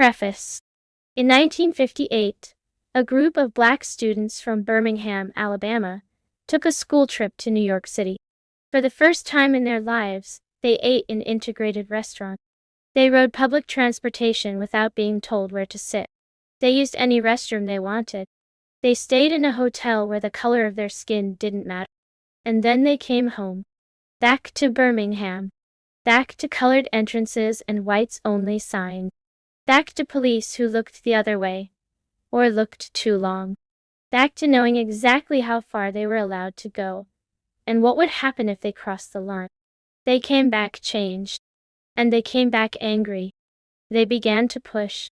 Preface. In 1958, a group of black students from Birmingham, Alabama, took a school trip to New York City. For the first time in their lives, they ate in integrated restaurants. They rode public transportation without being told where to sit. They used any restroom they wanted. They stayed in a hotel where the color of their skin didn't matter. And then they came home. Back to Birmingham. Back to colored entrances and whites-only signs. Back to police who looked the other way, or looked too long. Back to knowing exactly how far they were allowed to go, and what would happen if they crossed the line. They came back changed, and they came back angry. They began to push.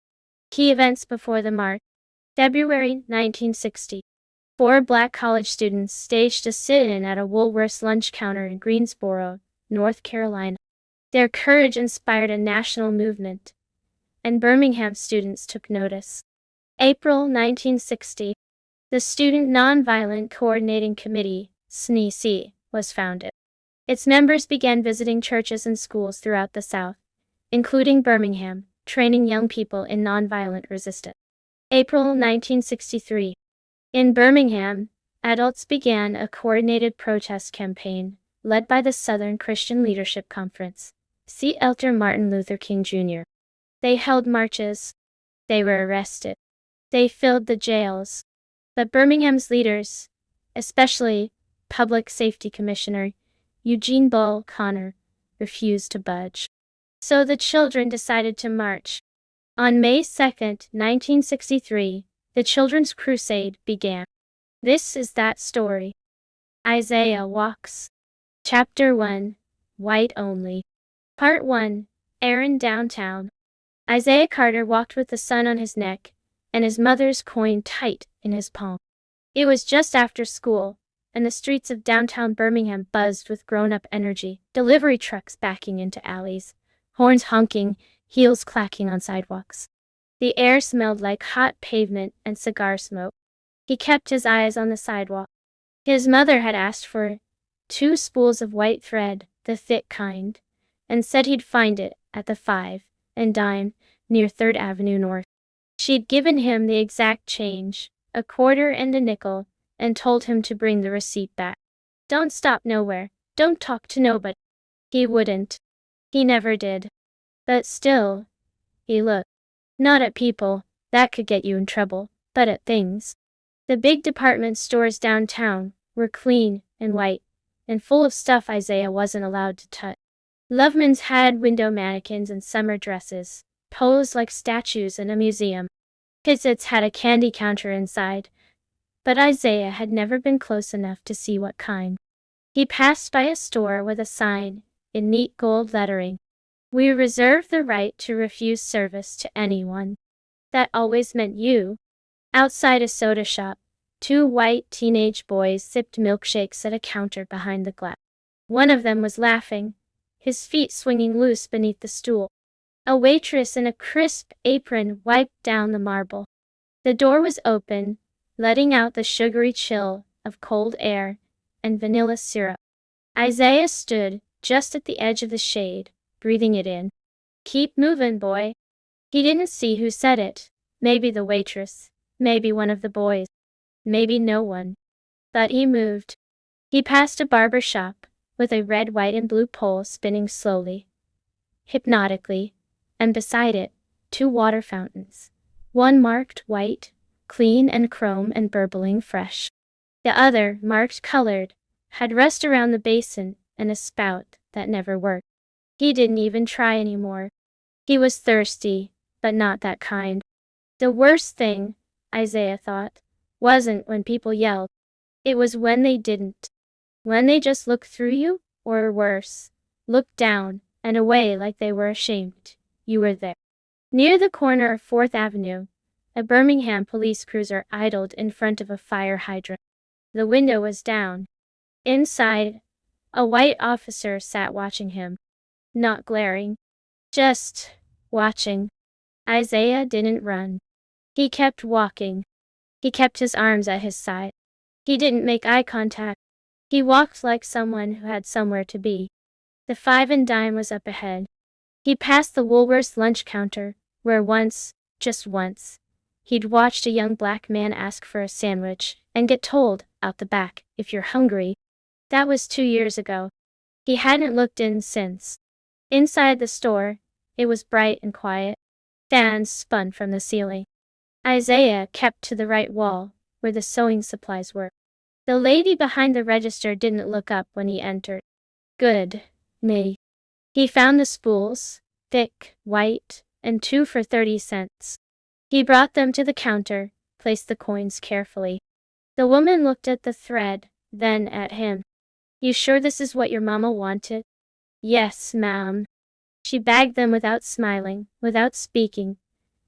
Key events before the march. February 1960. 4 black college students staged a sit-in at a Woolworth's lunch counter in Greensboro, North Carolina. Their courage inspired a national movement, and Birmingham students took notice. April 1960. The Student Nonviolent Coordinating Committee, SNCC, was founded. Its members began visiting churches and schools throughout the South, including Birmingham, training young people in nonviolent resistance. April 1963. In Birmingham, adults began a coordinated protest campaign, led by the Southern Christian Leadership Conference, see Elder Martin Luther King Jr. They held marches. They were arrested. They filled the jails. But Birmingham's leaders, especially Public Safety Commissioner Eugene Bull Connor, refused to budge. So the children decided to march. On May 2, 1963, the Children's Crusade began. This is that story. Isiah Walks. Chapter 1, White Only. Part 1, Aaron Downtown. Isaiah Carter walked with the sun on his neck, and his mother's coin tight in his palm. It was just after school, and the streets of downtown Birmingham buzzed with grown-up energy, delivery trucks backing into alleys, horns honking, heels clacking on sidewalks. The air smelled like hot pavement and cigar smoke. He kept his eyes on the sidewalk. His mother had asked for 2 spools of white thread, the thick kind, and said he'd find it at the 5 and Dime near 3rd Avenue North. She'd given him the exact change, a quarter and a nickel, and told him to bring the receipt back. Don't stop nowhere, don't talk to nobody. He wouldn't. He never did. But still, he looked. Not at people, that could get you in trouble, but at things. The big department stores downtown were clean and white, and full of stuff Isaiah wasn't allowed to touch. Loveman's had window mannequins and summer dresses, posed like statues in a museum. Kizit's had a candy counter inside, but Isaiah had never been close enough to see what kind. He passed by a store with a sign, in neat gold lettering. We reserve the right to refuse service to anyone. That always meant you. Outside a soda shop, 2 white teenage boys sipped milkshakes at a counter behind the glass. One of them was laughing, his feet swinging loose beneath the stool. A waitress in a crisp apron wiped down the marble. The door was open, letting out the sugary chill of cold air and vanilla syrup. Isaiah stood just at the edge of the shade, breathing it in. Keep moving, boy. He didn't see who said it. Maybe the waitress, maybe one of the boys, maybe no one. But he moved. He passed a barber shop, with a red, white, and blue pole spinning slowly, hypnotically, and beside it, 2 water fountains. One marked white, clean and chrome and burbling fresh. The other, marked colored, had rust around the basin and a spout that never worked. He didn't even try anymore. He was thirsty, but not that kind. The worst thing, Isaiah thought, wasn't when people yelled. It was when they didn't. When they just looked through you, or worse, looked down and away like they were ashamed you were there. Near the corner of 4th Avenue, a Birmingham police cruiser idled in front of a fire hydrant. The window was down. Inside, a white officer sat watching him. Not glaring. Just watching. Isaiah didn't run. He kept walking. He kept his arms at his side. He didn't make eye contact. He walked like someone who had somewhere to be. The 5 and Dime was up ahead. He passed the Woolworth's lunch counter, where once, Just once, he'd watched a young black man ask for a sandwich and get told, out the back, if you're hungry. That was 2 years ago. He hadn't looked in since. Inside the store, it was bright and quiet. Fans spun from the ceiling. Isiah kept to the right wall, where the sewing supplies were. The lady behind the register didn't look up when he entered. Good, me. He found the spools, thick, white, and 2 for 30 cents. He brought them to the counter, placed the coins carefully. The woman looked at the thread, then at him. You sure this is what your mama wanted? Yes, ma'am. She bagged them without smiling, without speaking,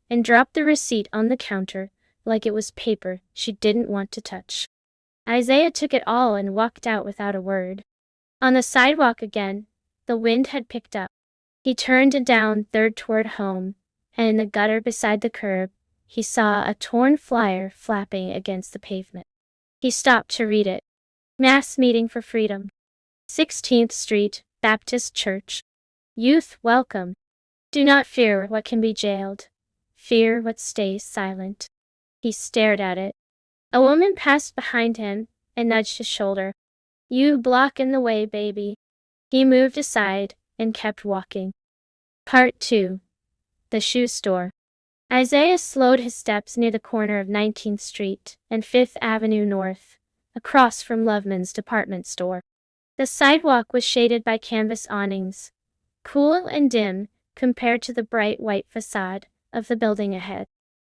and dropped the receipt on the counter like it was paper she didn't want to touch. Isiah took it all and walked out without a word. On the sidewalk again, the wind had picked up. He turned down 3rd toward home, and in the gutter beside the curb, he saw a torn flyer flapping against the pavement. He stopped to read it. Mass meeting for freedom. 16th Street, Baptist Church. Youth welcome. Do not fear what can be jailed. Fear what stays silent. He stared at it. A woman passed behind him and nudged his shoulder. You block in the way, baby. He moved aside and kept walking. Part 2. The shoe store. Isiah slowed his steps near the corner of 19th Street and 5th Avenue North, across from Loveman's department store. The sidewalk was shaded by canvas awnings, cool and dim compared to the bright white facade of the building ahead.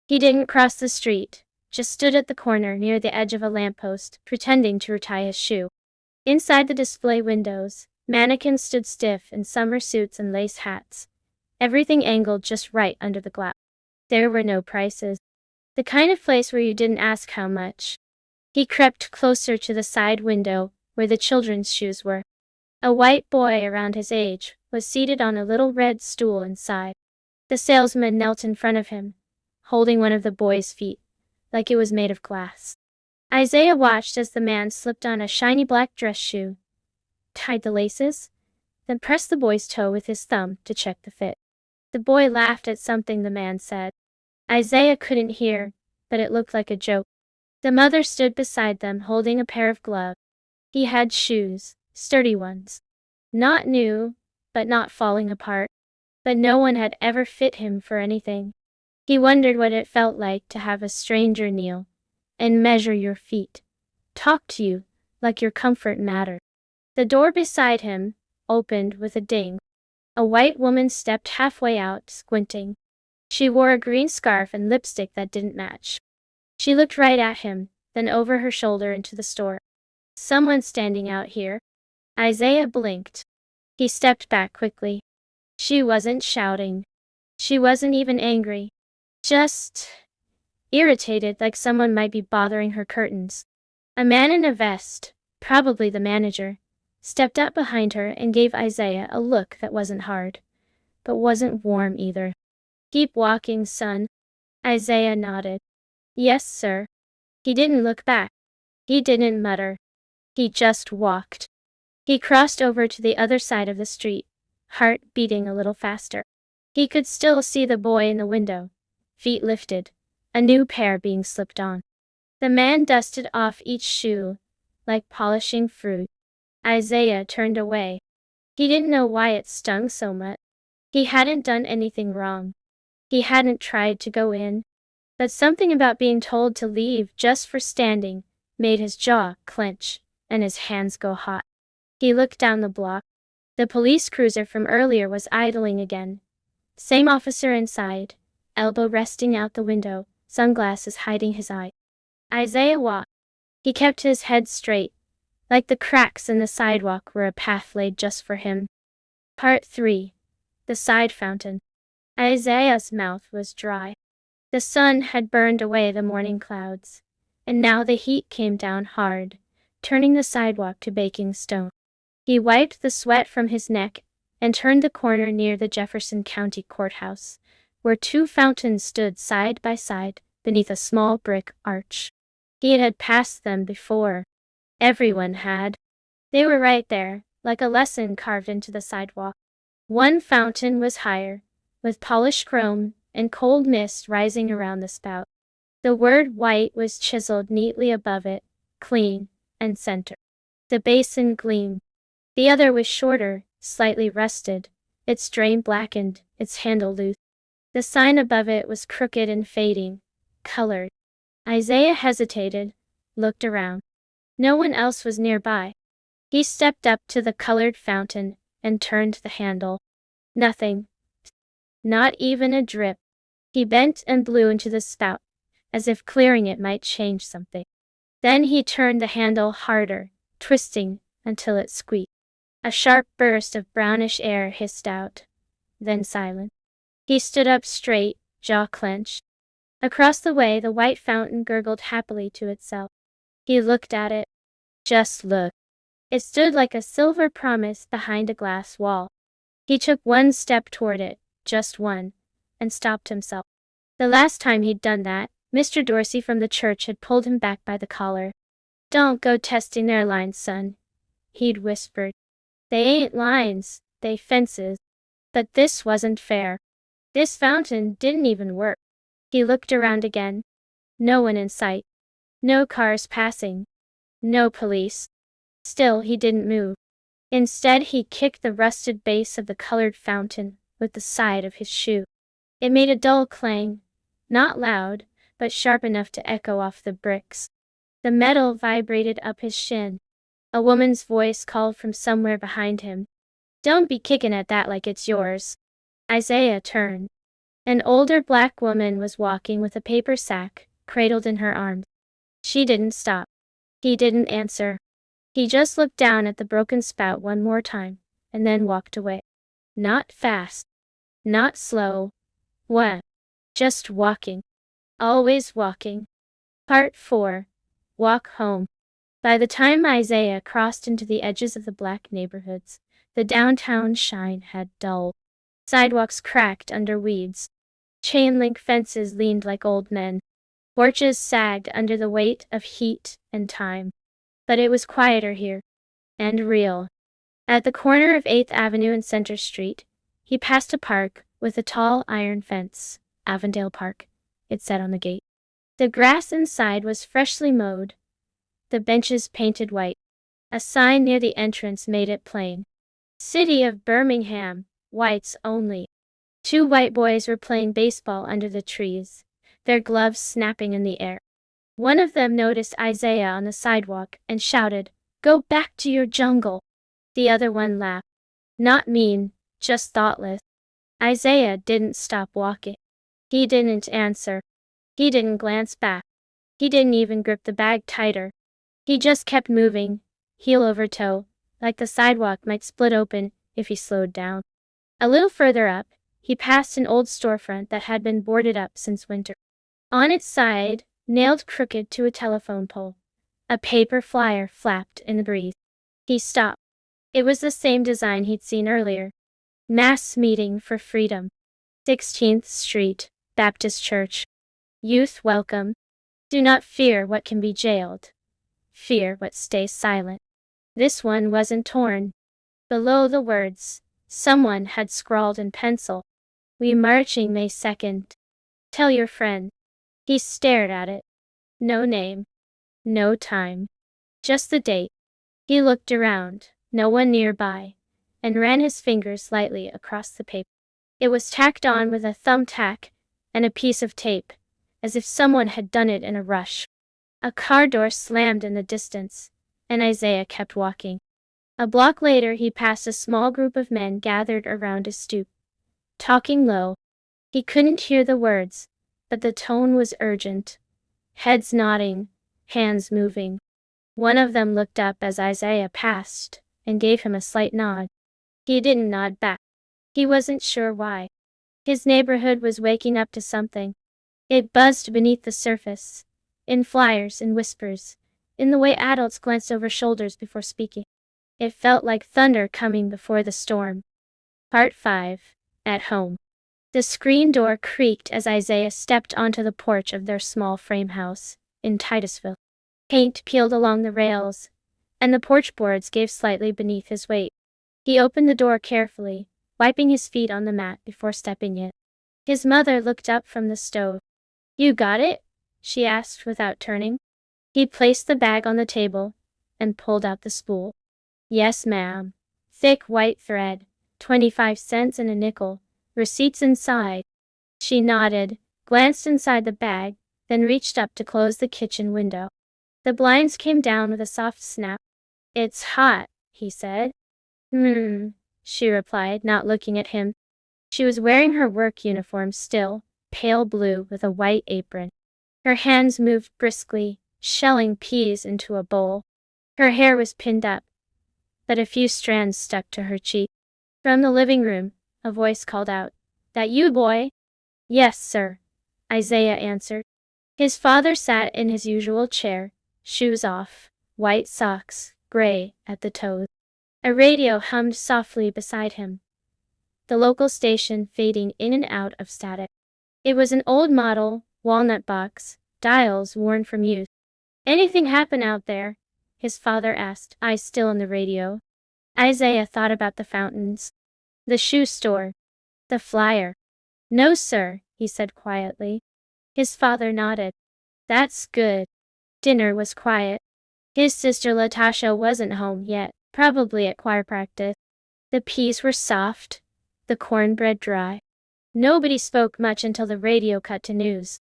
He didn't cross the street, just stood at the corner near the edge of a lamppost, pretending to retie his shoe. Inside the display windows, mannequins stood stiff in summer suits and lace hats, everything angled just right under the glass. There were no prices. The kind of place where you didn't ask how much. He crept closer to the side window where the children's shoes were. A white boy around his age was seated on a little red stool inside. The salesman knelt in front of him, holding one of the boy's feet, like it was made of glass. Isiah watched as the man slipped on a shiny black dress shoe, tied the laces, then pressed the boy's toe with his thumb to check the fit. The boy laughed at something the man said. Isiah couldn't hear, but it looked like a joke. The mother stood beside them holding a pair of gloves. He had shoes, sturdy ones. Not new, but not falling apart. But no one had ever fit him for anything. He wondered what it felt like to have a stranger kneel and measure your feet, talk to you like your comfort mattered. The door beside him opened with a ding. A white woman stepped halfway out, squinting. She wore a green scarf and lipstick that didn't match. She looked right at him, then over her shoulder into the store. Someone standing out here? Isiah blinked. He stepped back quickly. She wasn't shouting. She wasn't even angry. Just irritated, like someone might be bothering her curtains. A man in a vest, probably the manager, stepped up behind her and gave Isiah a look that wasn't hard, but wasn't warm either. Keep walking, son. Isiah nodded. Yes, sir. He didn't look back. He didn't mutter. He just walked. He crossed over to the other side of the street, heart beating a little faster. He could still see the boy in the window, feet lifted, a new pair being slipped on. The man dusted off each shoe, like polishing fruit. Isiah turned away. He didn't know why it stung so much. He hadn't done anything wrong. He hadn't tried to go in. But something about being told to leave just for standing made his jaw clench and his hands go hot. He looked down the block. The police cruiser from earlier was idling again. Same officer inside, elbow resting out the window, sunglasses hiding his eye. Isiah walked. He kept his head straight, like the cracks in the sidewalk were a path laid just for him. Part 3. The Side Fountain. Isiah's mouth was dry. The sun had burned away the morning clouds, and now the heat came down hard, turning the sidewalk to baking stone. He wiped the sweat from his neck and turned the corner near the Jefferson County Courthouse, where 2 fountains stood side by side beneath a small brick arch. He had passed them before. Everyone had. They were right there, like a lesson carved into the sidewalk. One fountain was higher, with polished chrome and cold mist rising around the spout. The word white was chiseled neatly above it, clean and center. The basin gleamed. The other was shorter, slightly rusted, its drain blackened, its handle loose. The sign above it was crooked and fading, colored. Isiah hesitated, looked around. No one else was nearby. He stepped up to the colored fountain and turned the handle. Nothing. Not even a drip. He bent and blew into the spout, as if clearing it might change something. Then he turned the handle harder, twisting until it squeaked. A sharp burst of brownish air hissed out. Then silence. He stood up straight, jaw clenched. Across the way, the white fountain gurgled happily to itself. He looked at it. Just looked. It stood like a silver promise behind a glass wall. He took one step toward it, just one, and stopped himself. The last time he'd done that, Mr. Dorsey from the church had pulled him back by the collar. "Don't go testing their lines, son," he'd whispered. "They ain't lines, they fences." But this wasn't fair. This fountain didn't even work. He looked around again. No one in sight. No cars passing. No police. Still he didn't move. Instead he kicked the rusted base of the colored fountain with the side of his shoe. It made a dull clang, not loud, but sharp enough to echo off the bricks. The metal vibrated up his shin. A woman's voice called from somewhere behind him. "Don't be kicking at that like it's yours." Isiah turned. An older black woman was walking with a paper sack cradled in her arms. She didn't stop. He didn't answer. He just looked down at the broken spout one more time, and then walked away. Not fast. Not slow. What? Just walking. Always walking. Part 4. Walk home. By the time Isiah crossed into the edges of the black neighborhoods, the downtown shine had dulled. Sidewalks cracked under weeds. Chain-link fences leaned like old men. Porches sagged under the weight of heat and time. But it was quieter here. And real. At the corner of 8th Avenue and Center Street, he passed a park with a tall iron fence. Avondale Park, it said on the gate. The grass inside was freshly mowed, the benches painted white. A sign near the entrance made it plain. City of Birmingham, whites only. 2 white boys were playing baseball under the trees, their gloves snapping in the air. One of them noticed Isiah on the sidewalk and shouted, "Go back to your jungle." The other one laughed. Not mean, just thoughtless. Isiah didn't stop walking. He didn't answer. He didn't glance back. He didn't even grip the bag tighter. He just kept moving, heel over toe, like the sidewalk might split open if he slowed down. A little further up, he passed an old storefront that had been boarded up since winter. On its side, nailed crooked to a telephone pole, a paper flyer flapped in the breeze. He stopped. It was the same design he'd seen earlier. Mass Meeting for Freedom. 16th Street, Baptist Church. Youth welcome. Do not fear what can be jailed. Fear what stays silent. This one wasn't torn. Below the words, someone had scrawled in pencil, "We marching May 2nd. Tell your friend." He stared at it. No name. No time. Just the date. He looked around, no one nearby, and ran his fingers lightly across the paper. It was tacked on with a thumbtack and a piece of tape, as if someone had done it in a rush. A car door slammed in the distance, and Isiah kept walking. A block later he passed a small group of men gathered around a stoop, talking low. He couldn't hear the words, but the tone was urgent. Heads nodding, hands moving. One of them looked up as Isiah passed, and gave him a slight nod. He didn't nod back. He wasn't sure why. His neighborhood was waking up to something. It buzzed beneath the surface, in flyers and whispers, in the way adults glanced over shoulders before speaking. It felt like thunder coming before the storm. Part 5. At Home. The screen door creaked as Isiah stepped onto the porch of their small frame house in Titusville. Paint peeled along the rails, and the porch boards gave slightly beneath his weight. He opened the door carefully, wiping his feet on the mat before stepping in. His mother looked up from the stove. "You got it?" she asked without turning. He placed the bag on the table and pulled out the spool. "Yes, ma'am. Thick white thread, 25 cents and a nickel. Receipts inside." She nodded, glanced inside the bag, then reached up to close the kitchen window. The blinds came down with a soft snap. "It's hot," he said. She replied, not looking at him. She was wearing her work uniform still, pale blue with a white apron. Her hands moved briskly, shelling peas into a bowl. Her hair was pinned up, but a few strands stuck to her cheek. From the living room, a voice called out, "That you, boy?" "Yes, sir," Isiah answered. His father sat in his usual chair, shoes off, white socks, gray at the toes. A radio hummed softly beside him, the local station fading in and out of static. It was an old model, walnut box, dials worn from use. "Anything happen out there?" his father asked, eyes still on the radio. Isiah thought about the fountains, the shoe store, the flyer. "No, sir," he said quietly. His father nodded. "That's good." Dinner was quiet. His sister Latasha wasn't home yet, probably at choir practice. The peas were soft, the cornbread dry. Nobody spoke much until the radio cut to news.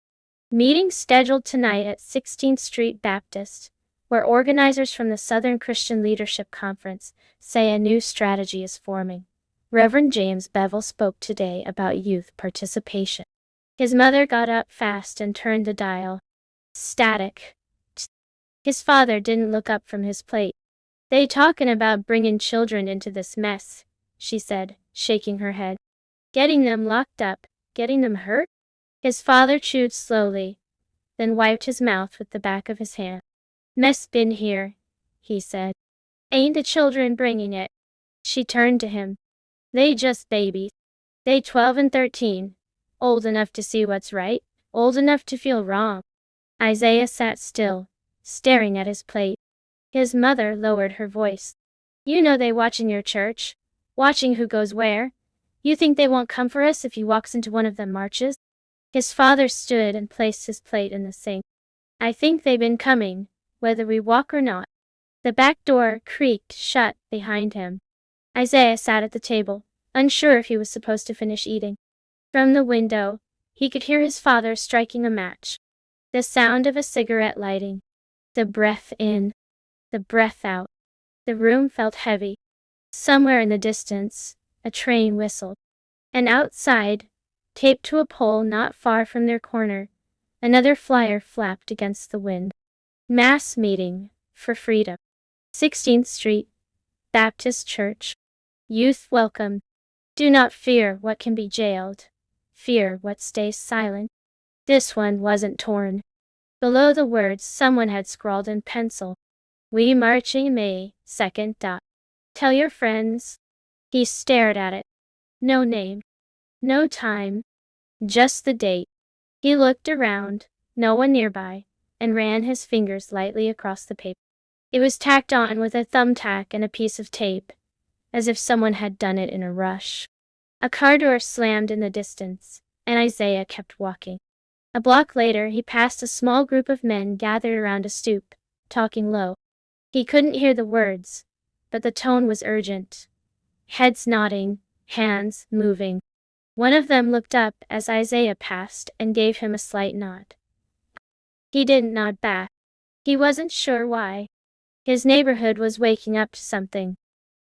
"Meeting scheduled tonight at 16th Street Baptist, where organizers from the Southern Christian Leadership Conference say a new strategy is forming. Reverend James Bevel spoke today about youth participation." His mother got up fast and turned the dial. Static. His father didn't look up from his plate. "They talking about bringing children into this mess," she said, shaking her head. "Getting them locked up, getting them hurt?" His father chewed slowly, then wiped his mouth with the back of his hand. "Mess been here," he said. "Ain't the children bringing it?" She turned to him. "They just babies. They 12 and 13. Old enough to see what's right, old enough to feel wrong." Isiah sat still, staring at his plate. His mother lowered her voice. "You know they watching your church, watching who goes where. You think they won't come for us if he walks into one of them marches?" His father stood and placed his plate in the sink. "I think they've been coming, whether we walk or not." The back door creaked shut behind him. Isiah sat at the table, unsure if he was supposed to finish eating. From the window, he could hear his father striking a match. The sound of a cigarette lighting. The breath in, the breath out. The room felt heavy. Somewhere in the distance, a train whistled. And outside, taped to a pole not far from their corner, another flyer flapped against the wind. "Mass meeting for freedom. 16th Street, Baptist Church. Youth welcome. Do not fear what can be jailed. Fear what stays silent." This one wasn't torn. Below the words someone had scrawled in pencil. "We marching May 2nd. Tell your friends." He stared at it. No name. No time. Just the date. He looked around, no one nearby, and ran his fingers lightly across the paper. It was tacked on with a thumbtack and a piece of tape, as if someone had done it in a rush. A car door slammed in the distance, and Isiah kept walking. A block later, he passed a small group of men gathered around a stoop, talking low. He couldn't hear the words, but the tone was urgent. Heads nodding, hands moving. One of them looked up as Isiah passed and gave him a slight nod. He didn't nod back. He wasn't sure why. His neighborhood was waking up to something.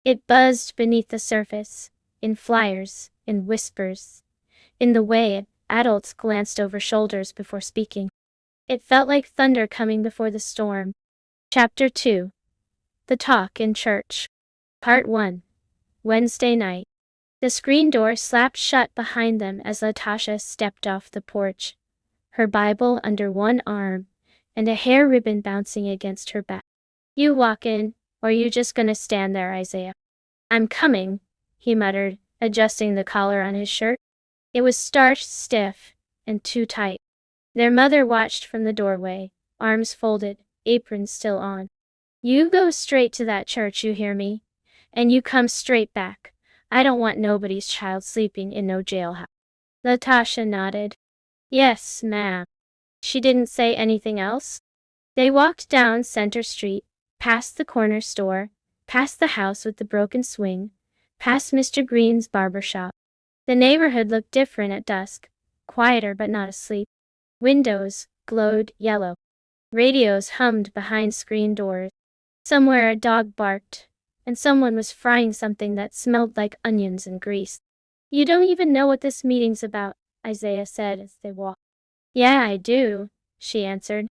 It buzzed beneath the surface, in flyers, in whispers, in the way adults glanced over shoulders before speaking. It felt like thunder coming before the storm. Chapter 2. The Talk in Church. Part 1. Wednesday night. The screen door slapped shut behind them as Latasha stepped off the porch, her Bible under one arm, and a hair ribbon bouncing against her back. "You walk in, or you just gonna stand there, Isiah?" "I'm coming," he muttered, adjusting the collar on his shirt. It was starched stiff and too tight. Their mother watched from the doorway, arms folded, apron still on. "You go straight to that church, you hear me? And you come straight back. I don't want nobody's child sleeping in no jailhouse." Latasha nodded. Yes, ma'am. She didn't say anything else? They walked down Center Street, past the corner store, past the house with the broken swing, past Mr. Green's barber shop. The neighborhood looked different at dusk, quieter but not asleep. Windows glowed yellow. Radios hummed behind screen doors. Somewhere a dog barked, and someone was frying something that smelled like onions and grease. You don't even know what this meeting's about, Isiah said as they walked. Yeah, I do, she answered.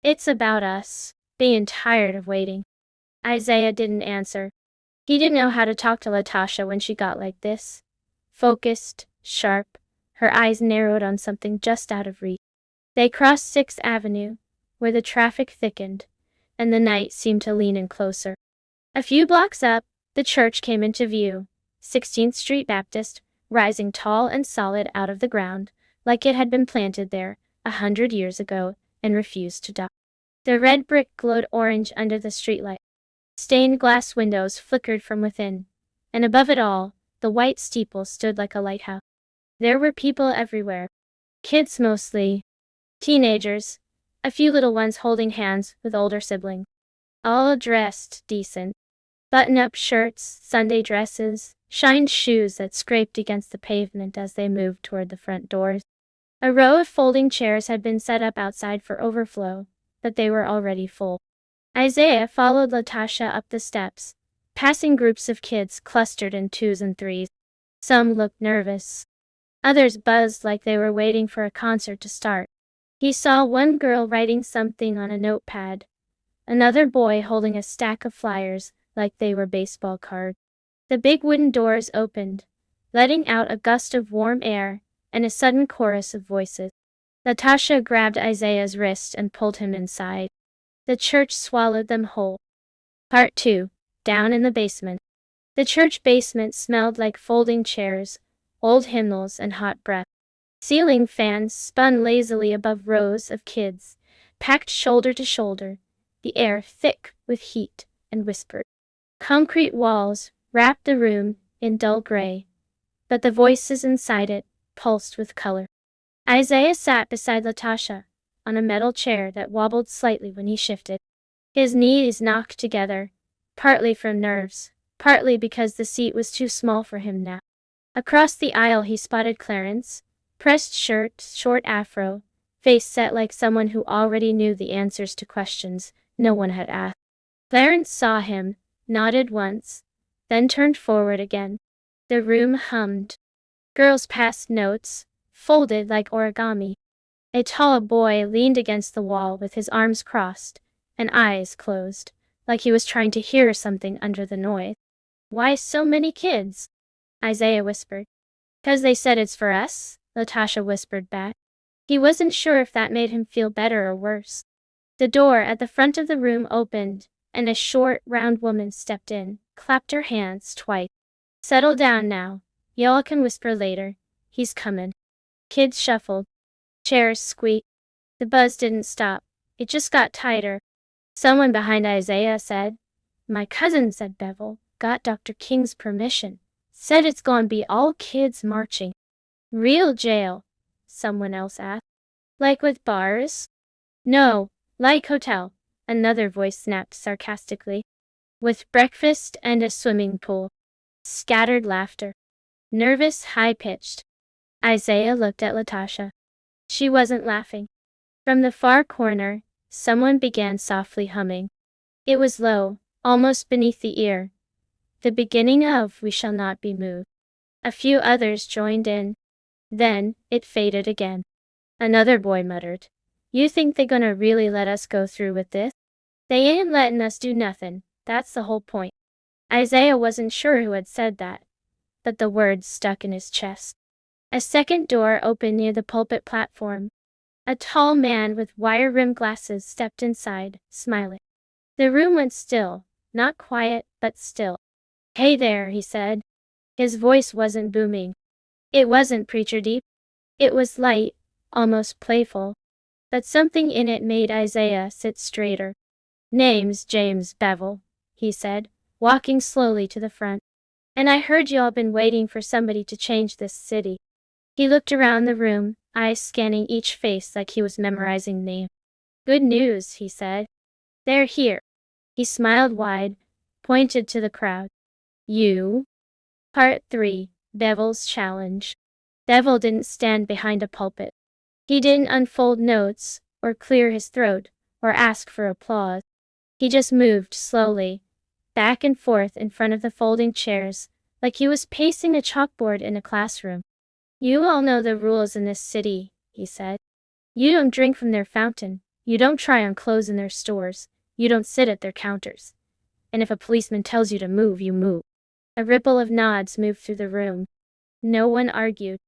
It's about us, being tired of waiting. Isiah didn't answer. He didn't know how to talk to Latasha when she got like this. Focused, sharp, her eyes narrowed on something just out of reach. They crossed 6th Avenue, where the traffic thickened, and the night seemed to lean in closer. A few blocks up, the church came into view, 16th Street Baptist, rising tall and solid out of the ground, like it had been planted there 100 years ago and refused to die. The red brick glowed orange under the streetlight. Stained glass windows flickered from within, and above it all, the white steeple stood like a lighthouse. There were people everywhere. Kids mostly. Teenagers. A few little ones holding hands with older siblings. All dressed decent. Button-up shirts, Sunday dresses, shined shoes that scraped against the pavement as they moved toward the front doors. A row of folding chairs had been set up outside for overflow, but they were already full. Isiah followed Latasha up the steps, passing groups of kids clustered in 2s and 3s. Some looked nervous. Others buzzed like they were waiting for a concert to start. He saw one girl writing something on a notepad, another boy holding a stack of flyers like they were baseball cards. The big wooden doors opened, letting out a gust of warm air and a sudden chorus of voices. Latasha grabbed Isiah's wrist and pulled him inside. The church swallowed them whole. Part 2. Down in the basement. The church basement smelled like folding chairs, old hymnals, and hot breath. Ceiling fans spun lazily above rows of kids, packed shoulder to shoulder, the air thick with heat and whispered. Concrete walls wrapped the room in dull gray, but the voices inside it pulsed with color. Isiah sat beside Latasha, on a metal chair that wobbled slightly when he shifted. His knees knocked together, partly from nerves, partly because the seat was too small for him now. Across the aisle he spotted Clarence, pressed shirt, short afro, face set like someone who already knew the answers to questions no one had asked. Clarence saw him, nodded once, then turned forward again. The room hummed. Girls passed notes, folded like origami. A tall boy leaned against the wall with his arms crossed and eyes closed, like he was trying to hear something under the noise. Why so many kids? Isiah whispered. 'Cause they said it's for us, Latasha whispered back. He wasn't sure if that made him feel better or worse. The door at the front of the room opened, and a short, round woman stepped in, clapped her hands twice. Settle down now. Y'all can whisper later. He's coming. Kids shuffled. Chairs squeaked. The buzz didn't stop. It just got tighter. Someone behind Isiah said, "My cousin," said Bevel, "got Dr. King's permission. Said it's gonna be all kids marching." "Real jail?" someone else asked. "Like with bars?" "No, like hotel," another voice snapped sarcastically. "With breakfast and a swimming pool." Scattered laughter. Nervous, high-pitched. Isiah looked at Latasha. She wasn't laughing. From the far corner, someone began softly humming. It was low, almost beneath the ear. The beginning of "We Shall Not Be Moved." A few others joined in. Then, it faded again. Another boy muttered, "You think they gonna really let us go through with this? They ain't letting us do nothing, that's the whole point." Isiah wasn't sure who had said that, but the words stuck in his chest. A second door opened near the pulpit platform. A tall man with wire-rimmed glasses stepped inside, smiling. The room went still, not quiet, but still. "Hey there," he said. His voice wasn't booming. It wasn't preacher deep. It was light, almost playful. But something in it made Isiah sit straighter. "Name's James Bevel," he said, walking slowly to the front. "And I heard y'all been waiting for somebody to change this city." He looked around the room, eyes scanning each face like he was memorizing names. Good news, he said. They're here. He smiled wide, pointed to the crowd. You? Part 3, Devil's Challenge. Devil didn't stand behind a pulpit. He didn't unfold notes, or clear his throat, or ask for applause. He just moved slowly, back and forth in front of the folding chairs, like he was pacing a chalkboard in a classroom. You all know the rules in this city, he said. You don't drink from their fountain, you don't try on clothes in their stores, you don't sit at their counters. And if a policeman tells you to move, you move. A ripple of nods moved through the room. No one argued.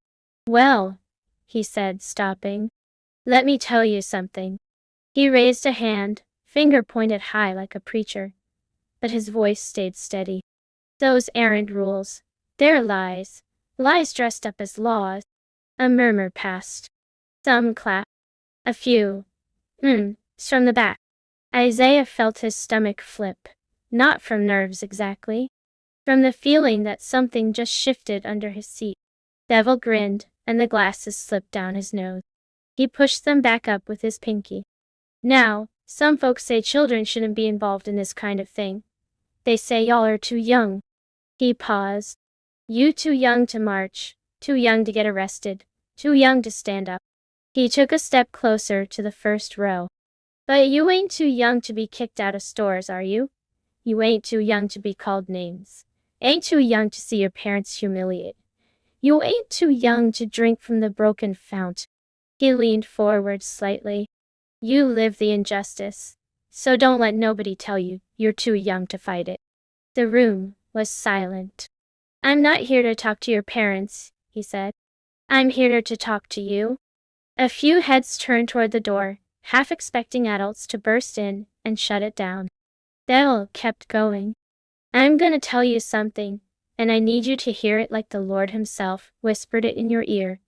Well, he said, stopping. Let me tell you something. He raised a hand, finger pointed high like a preacher, but his voice stayed steady. Those aren't rules. They're lies. Lies dressed up as laws. A murmur passed. Some clapped. A few. From the back. Isiah felt his stomach flip. Not from nerves exactly. From the feeling that something just shifted under his seat. Devil grinned, and the glasses slipped down his nose. He pushed them back up with his pinky. Now, some folks say children shouldn't be involved in this kind of thing. They say y'all are too young. He paused. You too young to march, too young to get arrested, too young to stand up. He took a step closer to the first row. But you ain't too young to be kicked out of stores, are you? You ain't too young to be called names. Ain't too young to see your parents humiliated. You ain't too young to drink from the broken fount. He leaned forward slightly. You live the injustice, so don't let nobody tell you you're too young to fight it. The room was silent. I'm not here to talk to your parents, he said. I'm here to talk to you. A few heads turned toward the door, half expecting adults to burst in and shut it down. Devil kept going. I'm gonna tell you something, and I need you to hear it like the Lord himself whispered it in your ear.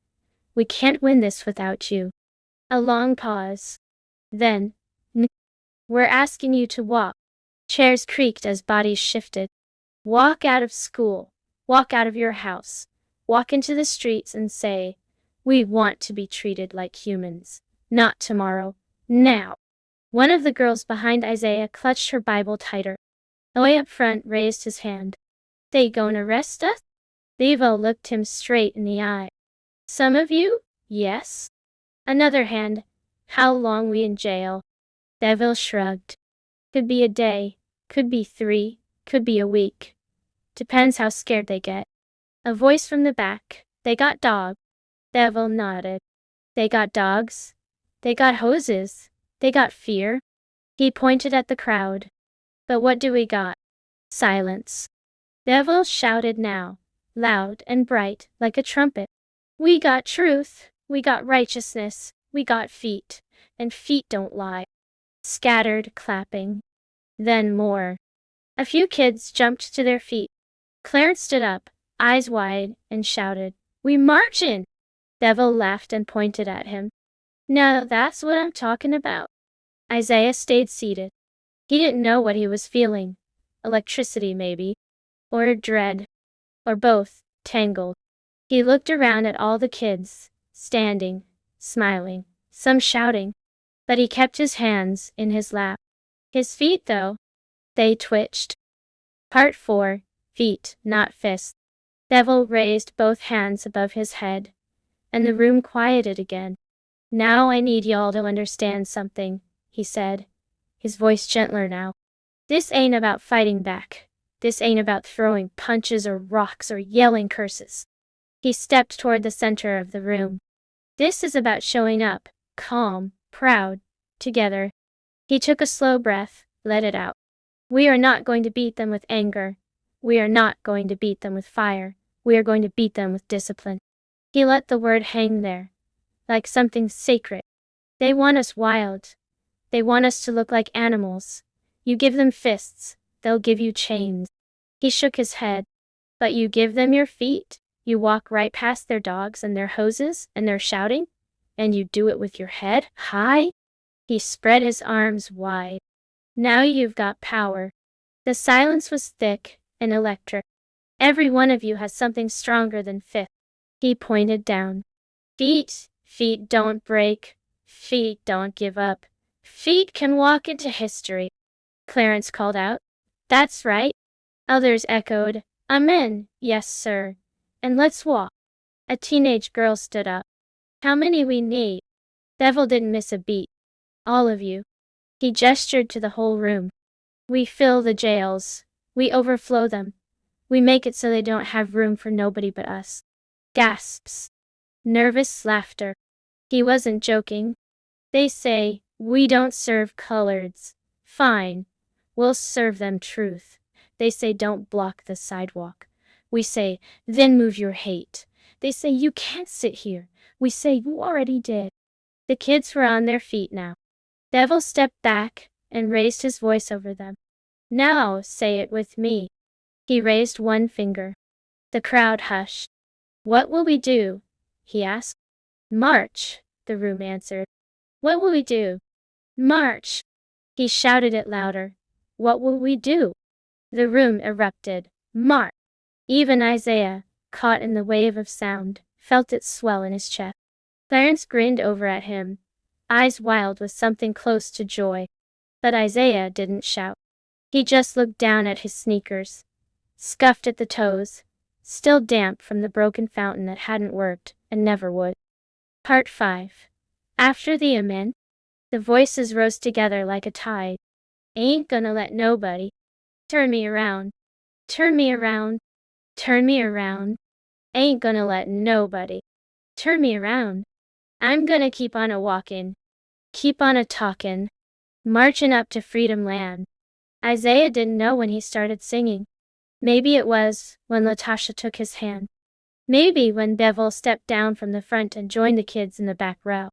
We can't win this without you. A long pause. Then, we're asking you to walk. Chairs creaked as bodies shifted. Walk out of school. Walk out of your house. Walk into the streets and say, we want to be treated like humans. Not tomorrow. Now. One of the girls behind Isiah clutched her Bible tighter. Way up front raised his hand. They gonna arrest us? Devo looked him straight in the eye. Some of you? Yes. Another hand. How long we in jail? Devil shrugged. Could be a day, could be 3, could be a week. Depends how scared they get. A voice from the back. They got dogs. Devil nodded. They got dogs. They got hoses. They got fear. He pointed at the crowd. But what do we got? Silence. Devil shouted now, loud and bright like a trumpet. We got truth. We got righteousness. We got feet. And feet don't lie. Scattered clapping. Then more. A few kids jumped to their feet. Clarence stood up, eyes wide, and shouted, We marchin'! Devil laughed and pointed at him. Now that's what I'm talking about. Isiah stayed seated. He didn't know what he was feeling. Electricity, maybe. Or dread. Or both, tangled. He looked around at all the kids, standing, smiling, some shouting. But he kept his hands in his lap. His feet, though, they twitched. Part 4, Feet, not fists. Devil raised both hands above his head, and the room quieted again. Now I need y'all to understand something, he said, his voice gentler now. This ain't about fighting back. This ain't about throwing punches or rocks or yelling curses. He stepped toward the center of the room. This is about showing up, calm, proud, together. He took a slow breath, let it out. We are not going to beat them with anger. We are not going to beat them with fire. We are going to beat them with discipline. He let the word hang there, like something sacred. They want us wild. They want us to look like animals. You give them fists, they'll give you chains. He shook his head. But you give them your feet, you walk right past their dogs and their hoses and their shouting, and you do it with your head high? He spread his arms wide. Now you've got power. The silence was thick and electric. Every one of you has something stronger than fists. He pointed down. Feet, feet don't break. Feet don't give up. Feet can walk into history. Clarence called out. That's right. Others echoed. Amen. Yes, sir. And let's walk. A teenage girl stood up. How many we need? Devil didn't miss a beat. All of you. He gestured to the whole room. We fill the jails. We overflow them. We make it so they don't have room for nobody but us. Gasps. Nervous laughter. He wasn't joking. They say, we don't serve coloreds. Fine. We'll serve them truth. They say don't block the sidewalk. We say, then move your hate. They say you can't sit here. We say you already did. The kids were on their feet now. Devil stepped back and raised his voice over them. Now say it with me. He raised one finger. The crowd hushed. What will we do? He asked. March, the room answered. What will we do? March. He shouted it louder. What will we do? The room erupted. March. Even Isiah, caught in the wave of sound, felt it swell in his chest. Clarence grinned over at him, eyes wild with something close to joy. But Isiah didn't shout. He just looked down at his sneakers, scuffed at the toes, still damp from the broken fountain that hadn't worked and never would. Part 5. After the amen, the voices rose together like a tide. Ain't gonna let nobody turn me around, turn me around, turn me around. Ain't gonna let nobody turn me around. I'm gonna keep on a walkin', keep on a talkin', marchin' up to freedom land. Isiah didn't know when he started singing. Maybe it was when Latasha took his hand. Maybe when Devil stepped down from the front and joined the kids in the back row.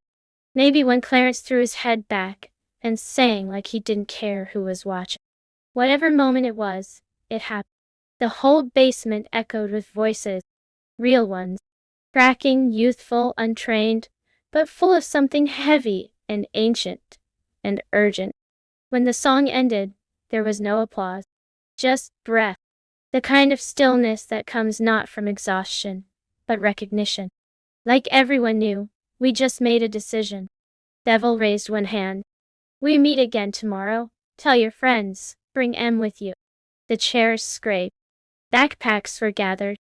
Maybe when Clarence threw his head back and sang like he didn't care who was watching. Whatever moment it was, it happened. The whole basement echoed with voices, real ones, cracking, youthful, untrained, but full of something heavy and ancient and urgent. When the song ended, there was no applause, just breath, the kind of stillness that comes not from exhaustion, but recognition. Like everyone knew, we just made a decision. Devil raised one hand. We meet again tomorrow. Tell your friends, bring M with you. The chairs scraped. Backpacks were gathered.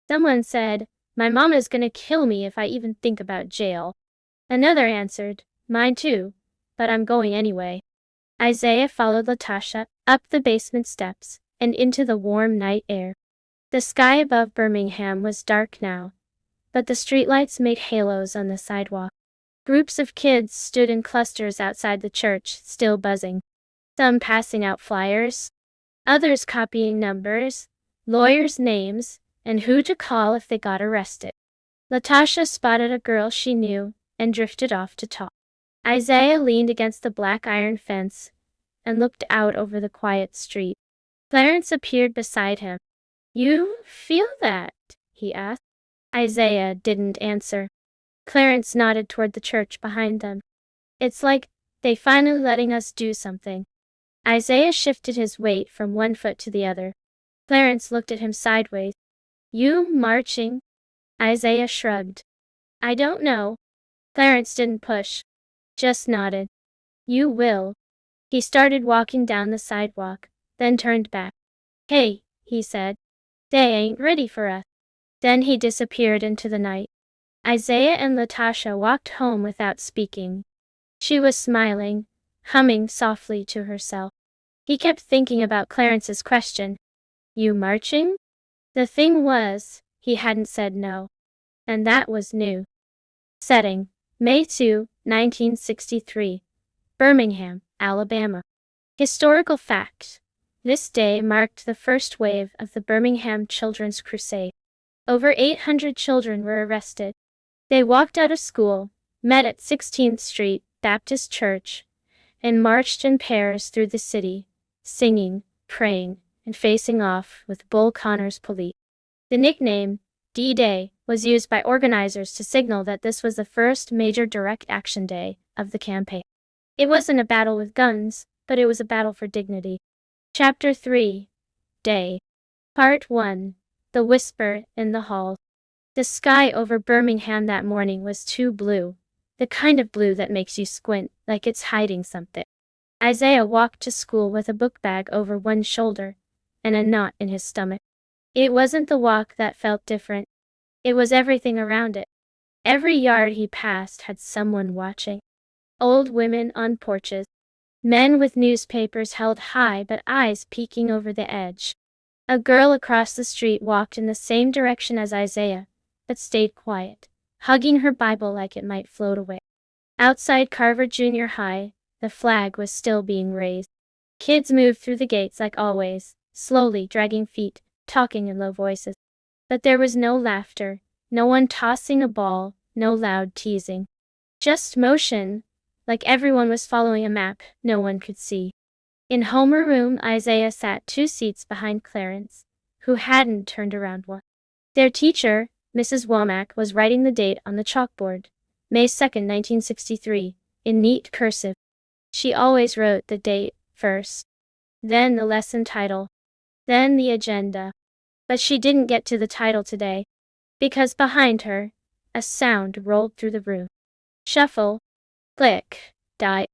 Someone said, my mom is gonna kill me if I even think about jail. Another answered, mine too, but I'm going anyway. Isiah followed Latasha up the basement steps and into the warm night air. The sky above Birmingham was dark now, but the streetlights made halos on the sidewalk. Groups of kids stood in clusters outside the church, still buzzing. Some passing out flyers, others copying numbers, lawyers' names, and who to call if they got arrested. Latasha spotted a girl she knew and drifted off to talk. Isiah leaned against the black iron fence and looked out over the quiet street. Clarence appeared beside him. You feel that? He asked. Isiah didn't answer. Clarence nodded toward the church behind them. It's like they finally letting us do something. Isiah shifted his weight from one foot to the other. Clarence looked at him sideways. You marching? Isiah shrugged. I don't know. Clarence didn't push, just nodded. You will. He started walking down the sidewalk, then turned back. Hey, he said. They ain't ready for us. Then he disappeared into the night. Isiah and Latasha walked home without speaking. She was smiling, humming softly to herself. He kept thinking about Clarence's question. You marching? The thing was, he hadn't said no. And that was new. Setting, May 2, 1963. Birmingham, Alabama. Historical fact. This day marked the first wave of the Birmingham Children's Crusade. Over 800 children were arrested. They walked out of school, met at 16th Street Baptist Church, and marched in pairs through the city, singing, praying, and facing off with Bull Connor's police. The nickname, D-Day, was used by organizers to signal that this was the first major direct action day of the campaign. It wasn't a battle with guns, but it was a battle for dignity. Chapter 3. Day. Part 1. The Whisper in the Hall. The sky over Birmingham that morning was too blue, the kind of blue that makes you squint like it's hiding something. Isiah walked to school with a book bag over one shoulder and a knot in his stomach. It wasn't the walk that felt different. It was everything around it. Every yard he passed had someone watching. Old women on porches, men with newspapers held high but eyes peeking over the edge. A girl across the street walked in the same direction as Isiah, but stayed quiet, hugging her Bible like it might float away. Outside Carver Junior High, the flag was still being raised. Kids moved through the gates like always, slowly dragging feet, talking in low voices. But there was no laughter, no one tossing a ball, no loud teasing. Just motion, like everyone was following a map no one could see. In homeroom, Isiah sat 2 seats behind Clarence, who hadn't turned around once. Their teacher, Mrs. Womack, was writing the date on the chalkboard, May 2nd, 1963, in neat cursive. She always wrote the date first, then the lesson title, then the agenda. But she didn't get to the title today, because behind her, a sound rolled through the room. Shuffle, click, die,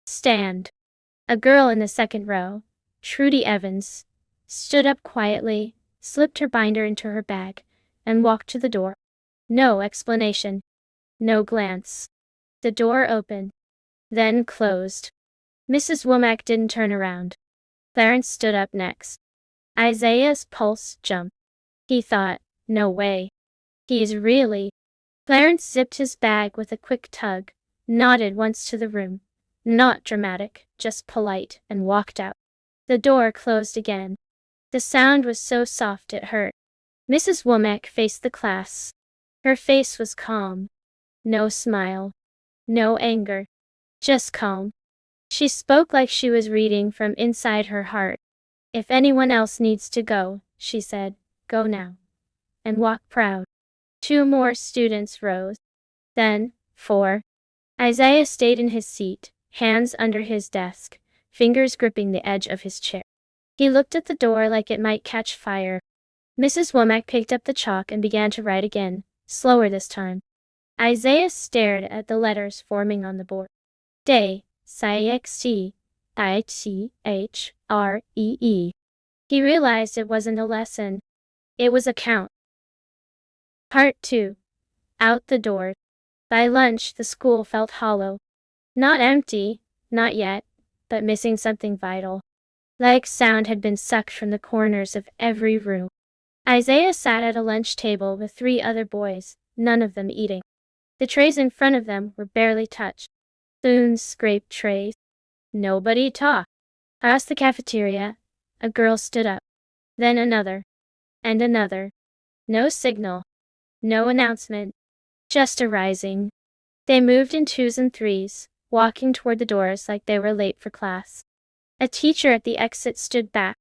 stand. A girl in the second row, Trudy Evans, stood up quietly, slipped her binder into her bag, and walked to the door. No explanation, no glance. The door opened, then closed. Mrs. Womack didn't turn around. Clarence stood up next. Isiah's pulse jumped. He thought, no way. He's really. Clarence zipped his bag with a quick tug, nodded once to the room, not dramatic, just polite, and walked out. The door closed again. The sound was so soft it hurt. Mrs. Womack faced the class. Her face was calm. No smile. No anger. Just calm. She spoke like she was reading from inside her heart. If anyone else needs to go, she said, go now. And walk proud. 2 more students rose. Then, 4. Isiah stayed in his seat, hands under his desk, fingers gripping the edge of his chair. He looked at the door like it might catch fire. Mrs. Womack picked up the chalk and began to write again, slower this time. Isiah stared at the letters forming on the board. Day, C-I-X-T, I-T-H-R-E-E. He realized it wasn't a lesson. It was a count. Part 2. Out the door. By lunch, the school felt hollow. Not empty, not yet, but missing something vital. Like sound had been sucked from the corners of every room. Isiah sat at a lunch table with 3 other boys, none of them eating. The trays in front of them were barely touched. Spoons scraped trays. Nobody talked. Across the cafeteria, a girl stood up. Then another. And another. No signal. No announcement. Just a rising. They moved in 2s and 3s, walking toward the doors like they were late for class. A teacher at the exit stood back.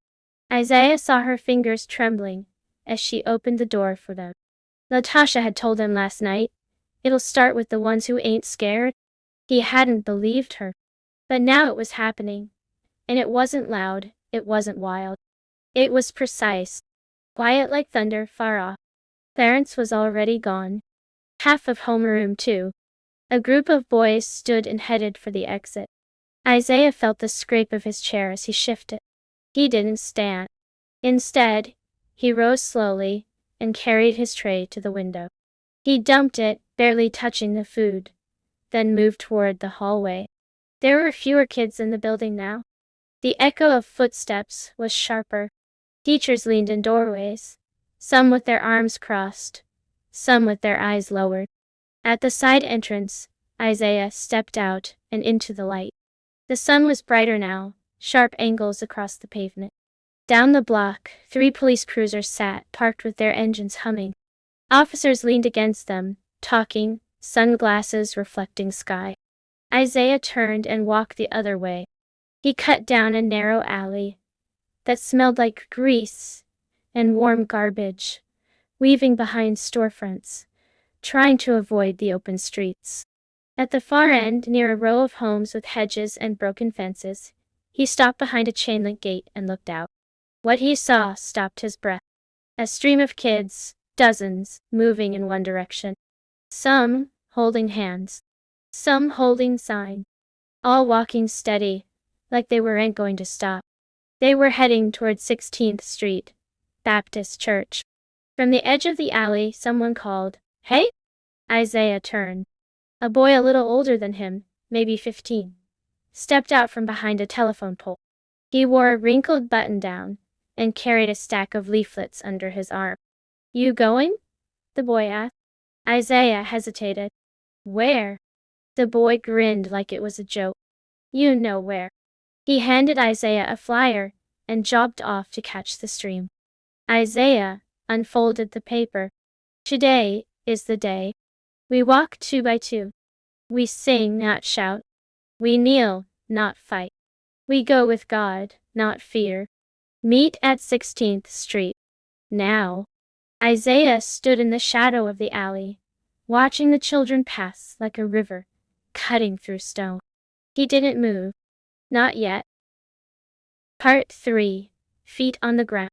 Isiah saw her fingers trembling as she opened the door for them. Latasha had told him last night, it'll start with the ones who ain't scared. He hadn't believed her. But now it was happening. And it wasn't loud, it wasn't wild. It was precise. Quiet like thunder far off. Clarence was already gone. Half of homeroom too. A group of boys stood and headed for the exit. Isiah felt the scrape of his chair as he shifted. He didn't stand. Instead, he rose slowly and carried his tray to the window. He dumped it, barely touching the food, then moved toward the hallway. There were fewer kids in the building now. The echo of footsteps was sharper. Teachers leaned in doorways, some with their arms crossed, some with their eyes lowered. At the side entrance, Isiah stepped out and into the light. The sun was brighter now, sharp angles across the pavement. Down the block, 3 police cruisers sat, parked with their engines humming. Officers leaned against them, talking, sunglasses reflecting sky. Isiah turned and walked the other way. He cut down a narrow alley that smelled like grease and warm garbage, weaving behind storefronts, trying to avoid the open streets. At the far end, near a row of homes with hedges and broken fences, he stopped behind a chain-link gate and looked out. What he saw stopped his breath. A stream of kids, dozens, moving in one direction. Some holding hands, some holding signs, all walking steady, like they weren't going to stop. They were heading toward 16th Street, Baptist Church. From the edge of the alley, someone called, "Hey!" Isiah turned. A boy a little older than him, maybe 15, stepped out from behind a telephone pole. He wore a wrinkled button-down and carried a stack of leaflets under his arm. "You going?" the boy asked. Isiah hesitated. "Where?" The boy grinned like it was a joke. "You know where." He handed Isiah a flyer and jogged off to catch the stream. Isiah unfolded the paper. "Today is the day. We walk 2 by 2. We sing, not shout. We kneel, not fight. We go with God, not fear. Meet at 16th Street. Now." Isiah stood in the shadow of the alley, watching the children pass like a river, cutting through stone. He didn't move. Not yet. Part 3. Feet on the ground.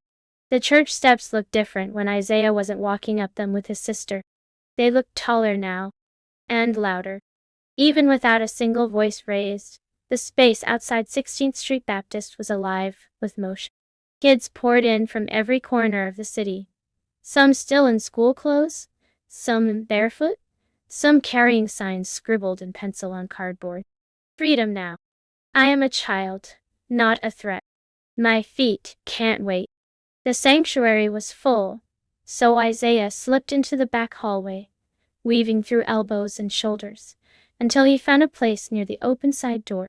The church steps looked different when Isiah wasn't walking up them with his sister. They looked taller now, and louder. Even without a single voice raised, the space outside 16th Street Baptist was alive with motion. Kids poured in from every corner of the city, some still in school clothes, some barefoot, some carrying signs scribbled in pencil on cardboard. "Freedom now. I am a child, not a threat. My feet can't wait." The sanctuary was full, so Isiah slipped into the back hallway, weaving through elbows and shoulders, until he found a place near the open side door.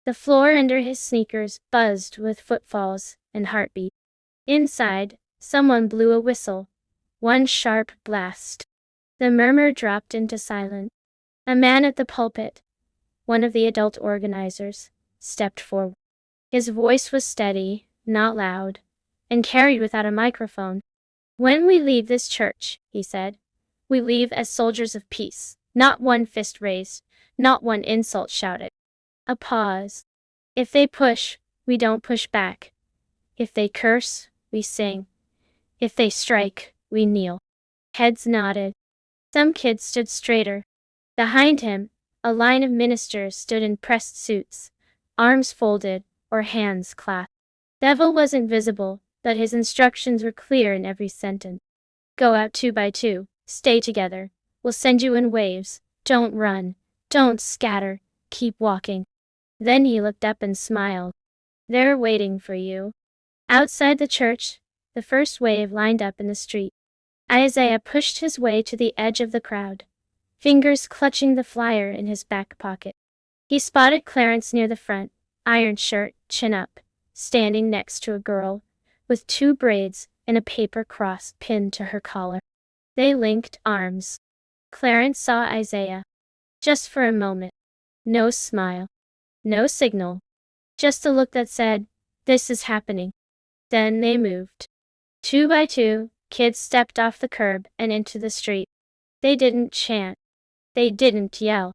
The floor under his sneakers buzzed with footfalls and heartbeat. Inside, someone blew a whistle, one sharp blast. The murmur dropped into silence. A man at the pulpit, one of the adult organizers, stepped forward. His voice was steady, not loud, and carried without a microphone. "When we leave this church," he said, "we leave as soldiers of peace, not one fist raised, not one insult shouted." A pause. "If they push, we don't push back. If they curse, we sing. If they strike, we kneel." Heads nodded. Some kids stood straighter. Behind him, a line of ministers stood in pressed suits, arms folded or hands clasped. Devil wasn't visible, but his instructions were clear in every sentence. "Go out 2 by 2, stay together. We'll send you in waves. Don't run, don't scatter, keep walking." Then he looked up and smiled. "They're waiting for you." Outside the church, the first wave lined up in the street. Isiah pushed his way to the edge of the crowd, fingers clutching the flyer in his back pocket. He spotted Clarence near the front, iron shirt, chin up, standing next to a girl, with 2 braids and a paper cross pinned to her collar. They linked arms. Clarence saw Isiah. Just for a moment. No smile. No signal. Just a look that said, "This is happening." Then they moved. 2 by 2, kids stepped off the curb and into the street. They didn't chant. They didn't yell.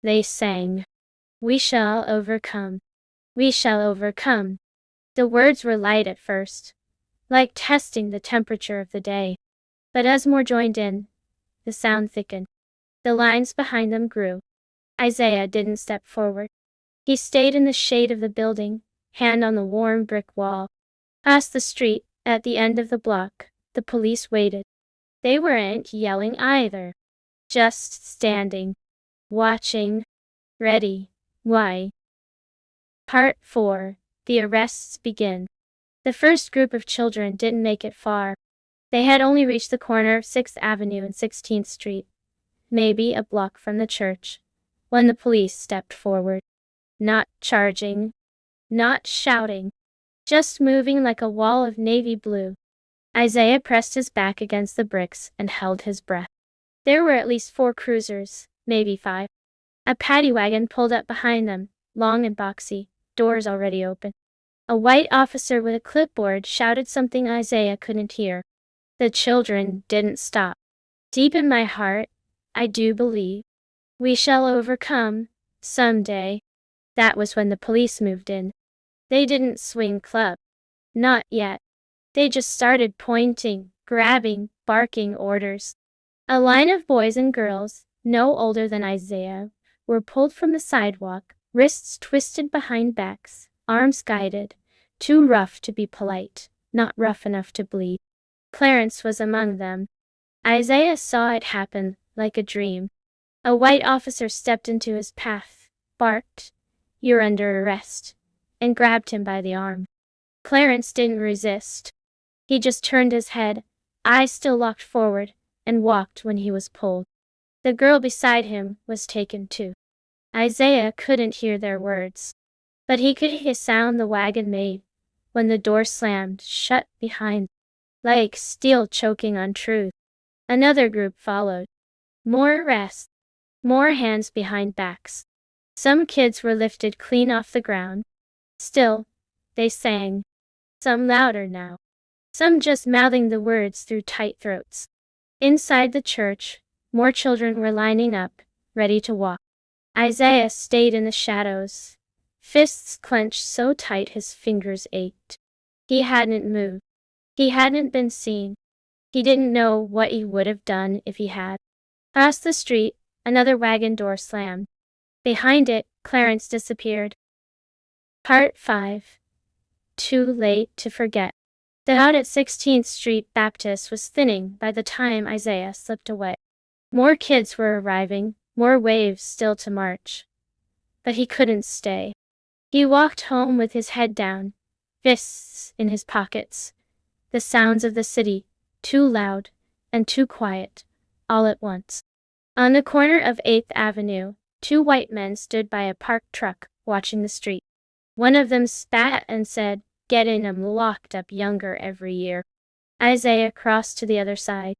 They sang. "We shall overcome. We shall overcome." The words were light at first, like testing the temperature of the day. But as more joined in, the sound thickened. The lines behind them grew. Isiah didn't step forward. He stayed in the shade of the building, hand on the warm brick wall. Past the street, at the end of the block, the police waited. They weren't yelling either. Just standing, watching, ready. Why? Part 4. The arrests begin. The first group of children didn't make it far. They had only reached the corner of 6th Avenue and 16th Street, maybe a block from the church, when the police stepped forward. Not charging, not shouting, just moving like a wall of navy blue. Isiah pressed his back against the bricks and held his breath. There were at least 4 cruisers, maybe 5. A paddy wagon pulled up behind them, long and boxy, doors already open. A white officer with a clipboard shouted something Isiah couldn't hear. The children didn't stop. "Deep in my heart, I do believe we shall overcome someday." That was when the police moved in. They didn't swing club. Not yet. They just started pointing, grabbing, barking orders. A line of boys and girls, no older than Isiah, were pulled from the sidewalk, wrists twisted behind backs, arms guided, too rough to be polite, not rough enough to bleed. Clarence was among them. Isiah saw it happen, like a dream. A white officer stepped into his path, barked, "You're under arrest," and grabbed him by the arm. Clarence didn't resist. He just turned his head, eyes still locked forward, and walked when he was pulled. The girl beside him was taken too. Isiah couldn't hear their words, but he could hear the sound the wagon made when the door slammed shut behind, like steel choking on truth. Another group followed. More arrests, more hands behind backs. Some kids were lifted clean off the ground. Still, they sang. Some louder now. Some just mouthing the words through tight throats. Inside the church, more children were lining up, ready to walk. Isiah stayed in the shadows, fists clenched so tight his fingers ached. He hadn't moved. He hadn't been seen. He didn't know what he would have done if he had. Across the street, another wagon door slammed. Behind it, Clarence disappeared. Part 5. Too late to forget. The crowd at 16th Street Baptist was thinning by the time Isiah slipped away. More kids were arriving, more waves still to march. But he couldn't stay. He walked home with his head down, fists in his pockets. The sounds of the city, too loud and too quiet, all at once. On the corner of 8th Avenue, two white men stood by a parked truck, watching the street. One of them spat and said, "Get in, I'm locked up younger every year." Isiah crossed to the other side.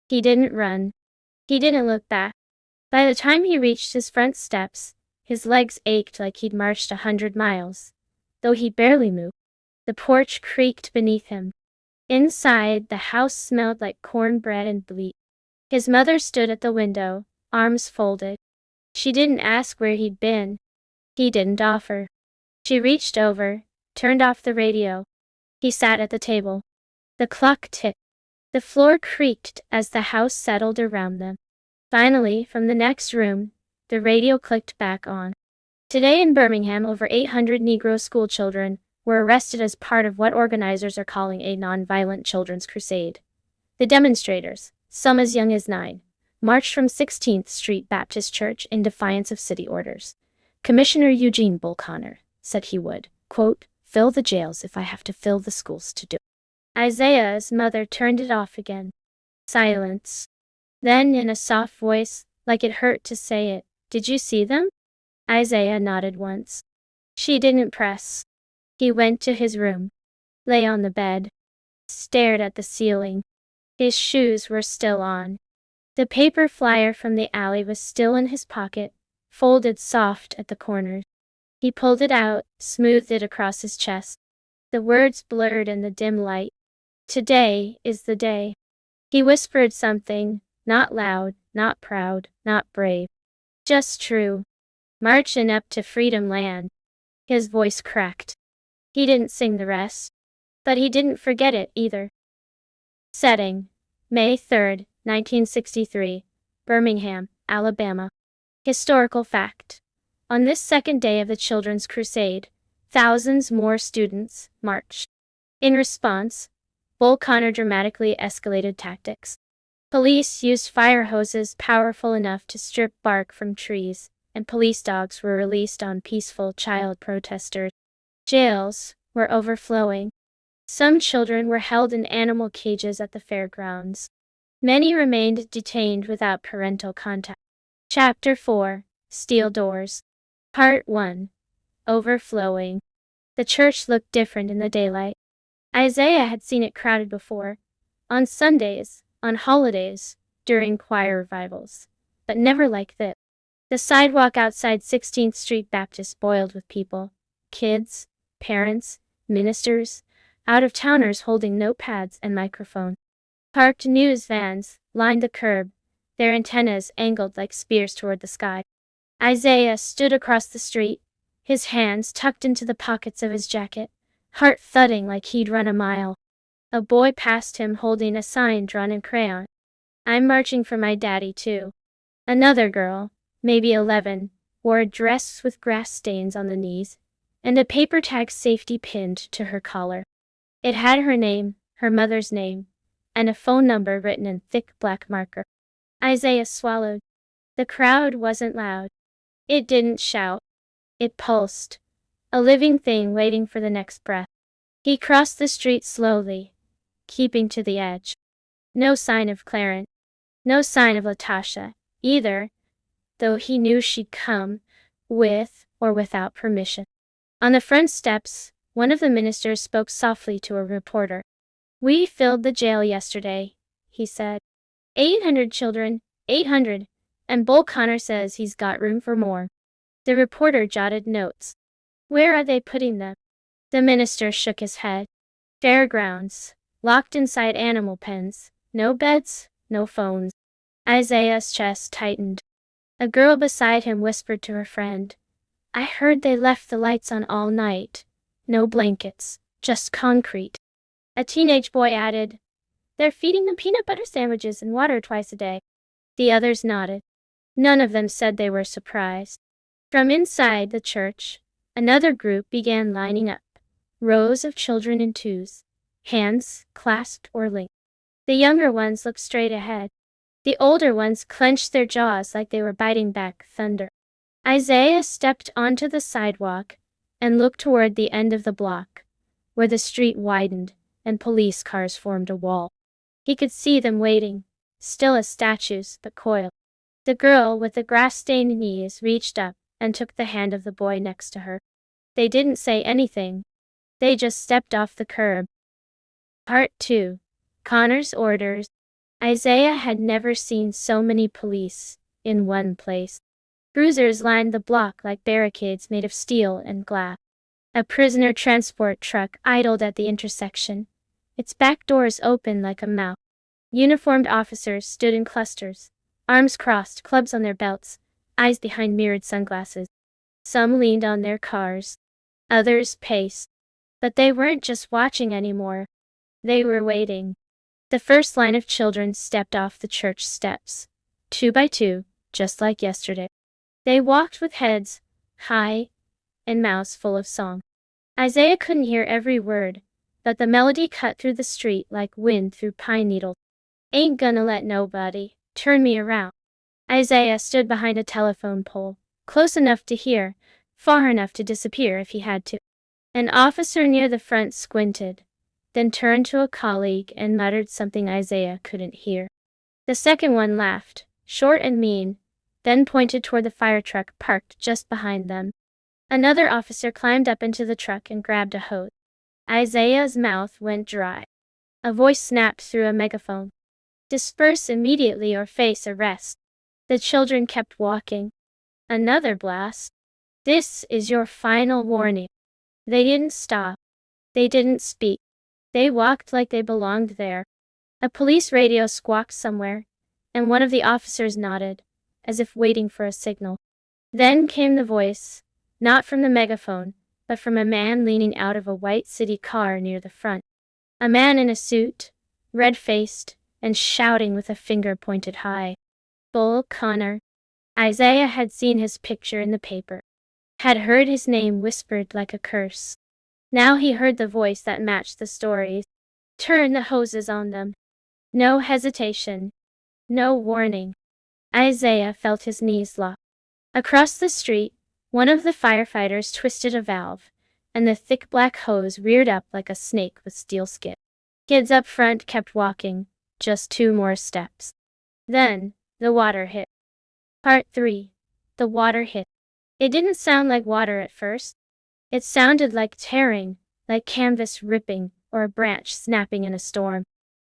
He didn't run. He didn't look back. By the time he reached his front steps, his legs ached like he'd marched 100 miles, though he barely moved. The porch creaked beneath him. Inside, the house smelled like cornbread and bleak. His mother stood at the window, arms folded. She didn't ask where he'd been. He didn't offer. She reached over, turned off the radio. He sat at the table. The clock ticked. The floor creaked as the house settled around them. Finally, from the next room, the radio clicked back on. Today in Birmingham, over 800 Negro school children were arrested as part of what organizers are calling a nonviolent children's crusade. The demonstrators, some as young as 9, marched from 16th Street Baptist Church in defiance of city orders. Commissioner Eugene Bullconnor said he would, quote, "fill the jails if I have to fill the schools to do it." Isiah's mother turned it off again. Silence. Then, in a soft voice, like it hurt to say it, "Did you see them?" Isiah nodded once. She didn't press. He went to his room, lay on the bed, stared at the ceiling. His shoes were still on. The paper flyer from the alley was still in his pocket, folded soft at the corners. He pulled it out, smoothed it across his chest. The words blurred in the dim light. "Today is the day." He whispered something, not loud, not proud, not brave. Just true. Marching up to freedom land. His voice cracked. He didn't sing the rest. But he didn't forget it either. Setting: May 3, 1963, Birmingham, Alabama. Historical fact. On this second day of the Children's Crusade, thousands more students marched. In response, Bullconnor dramatically escalated tactics. Police used fire hoses powerful enough to strip bark from trees, and police dogs were released on peaceful child protesters. Jails were overflowing. Some children were held in animal cages at the fairgrounds. Many remained detained without parental contact. Chapter 4: Steel Doors. Part 1: Overflowing. The church looked different in the daylight. Isiah had seen it crowded before, on Sundays, on holidays, during choir revivals, but never like this. The sidewalk outside 16th Street Baptist boiled with people, kids, parents, ministers, out-of-towners holding notepads and microphones. Parked news vans lined the curb, their antennas angled like spears toward the sky. Isiah stood across the street, his hands tucked into the pockets of his jacket, heart thudding like he'd run a mile. A boy passed him holding a sign drawn in crayon. I'm marching for my daddy too. Another girl, maybe 11, wore a dress with grass stains on the knees, and a paper tag safety pinned to her collar. It had her name, her mother's name, and a phone number written in thick black marker. Isiah swallowed. The crowd wasn't loud. It didn't shout. It pulsed, a living thing waiting for the next breath. He crossed the street slowly, keeping to the edge. No sign of Clarence. No sign of Latasha, either, though he knew she'd come, with or without permission. On the front steps, one of the ministers spoke softly to a reporter. We filled the jail yesterday, he said. 800 children, 800, and Bull Connor says he's got room for more. The reporter jotted notes. Where are they putting them? The minister shook his head. Fairgrounds, locked inside animal pens, no beds, no phones. Isiah's chest tightened. A girl beside him whispered to her friend, I heard they left the lights on all night. No blankets, just concrete. A teenage boy added, They're feeding them peanut butter sandwiches and water twice a day. The others nodded. None of them said they were surprised. From inside the church, another group began lining up, rows of children in twos, hands clasped or linked. The younger ones looked straight ahead. The older ones clenched their jaws like they were biting back thunder. Isiah stepped onto the sidewalk and looked toward the end of the block, where the street widened and police cars formed a wall. He could see them waiting, still as statues but coiled. The girl with the grass-stained knees reached up and took the hand of the boy next to her. They didn't say anything. They just stepped off the curb. Part 2. Connor's Orders. Isiah had never seen so many police in one place. Cruisers lined the block like barricades made of steel and glass. A prisoner transport truck idled at the intersection, its back doors open like a mouth. Uniformed officers stood in clusters, arms crossed, clubs on their belts, eyes behind mirrored sunglasses. Some leaned on their cars. Others paced. But they weren't just watching anymore. They were waiting. The first line of children stepped off the church steps, 2 by 2, just like yesterday. They walked with heads high and mouths full of song. Isiah couldn't hear every word, but the melody cut through the street like wind through pine needles. Ain't gonna let nobody turn me around. Isiah stood behind a telephone pole, close enough to hear, far enough to disappear if he had to. An officer near the front squinted, then turned to a colleague and muttered something Isiah couldn't hear. The second one laughed, short and mean, then pointed toward the fire truck parked just behind them. Another officer climbed up into the truck and grabbed a hose. Isiah's mouth went dry. A voice snapped through a megaphone. Disperse immediately or face arrest. The children kept walking. Another blast. This is your final warning. They didn't stop. They didn't speak. They walked like they belonged there. A police radio squawked somewhere, and one of the officers nodded, as if waiting for a signal. Then came the voice, not from the megaphone, but from a man leaning out of a white city car near the front. A man in a suit, red-faced, and shouting with a finger pointed high. Bull Connor. Isiah had seen his picture in the paper, had heard his name whispered like a curse. Now he heard the voice that matched the stories. Turn the hoses on them. No hesitation. No warning. Isiah felt his knees lock. Across the street, one of the firefighters twisted a valve, and the thick black hose reared up like a snake with steel skin. Kids up front kept walking, just 2 more steps. Then, the water hit. Part 3. The water hit. It didn't sound like water at first. It sounded like tearing, like canvas ripping, or a branch snapping in a storm.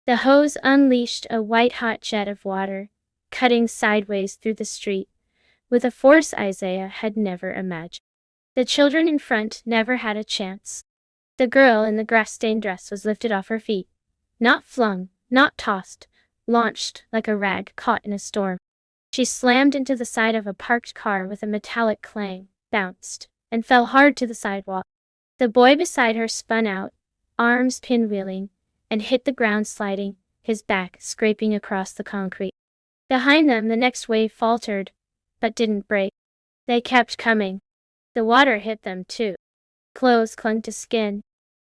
The hose unleashed a white-hot jet of water, cutting sideways through the street, with a force Isiah had never imagined. The children in front never had a chance. The girl in the grass-stained dress was lifted off her feet. Not flung, not tossed, launched like a rag caught in a storm. She slammed into the side of a parked car with a metallic clang, bounced, and fell hard to the sidewalk. The boy beside her spun out, arms pinwheeling, and hit the ground sliding, his back scraping across the concrete. Behind them the next wave faltered, but didn't break. They kept coming. The water hit them too. Clothes clung to skin.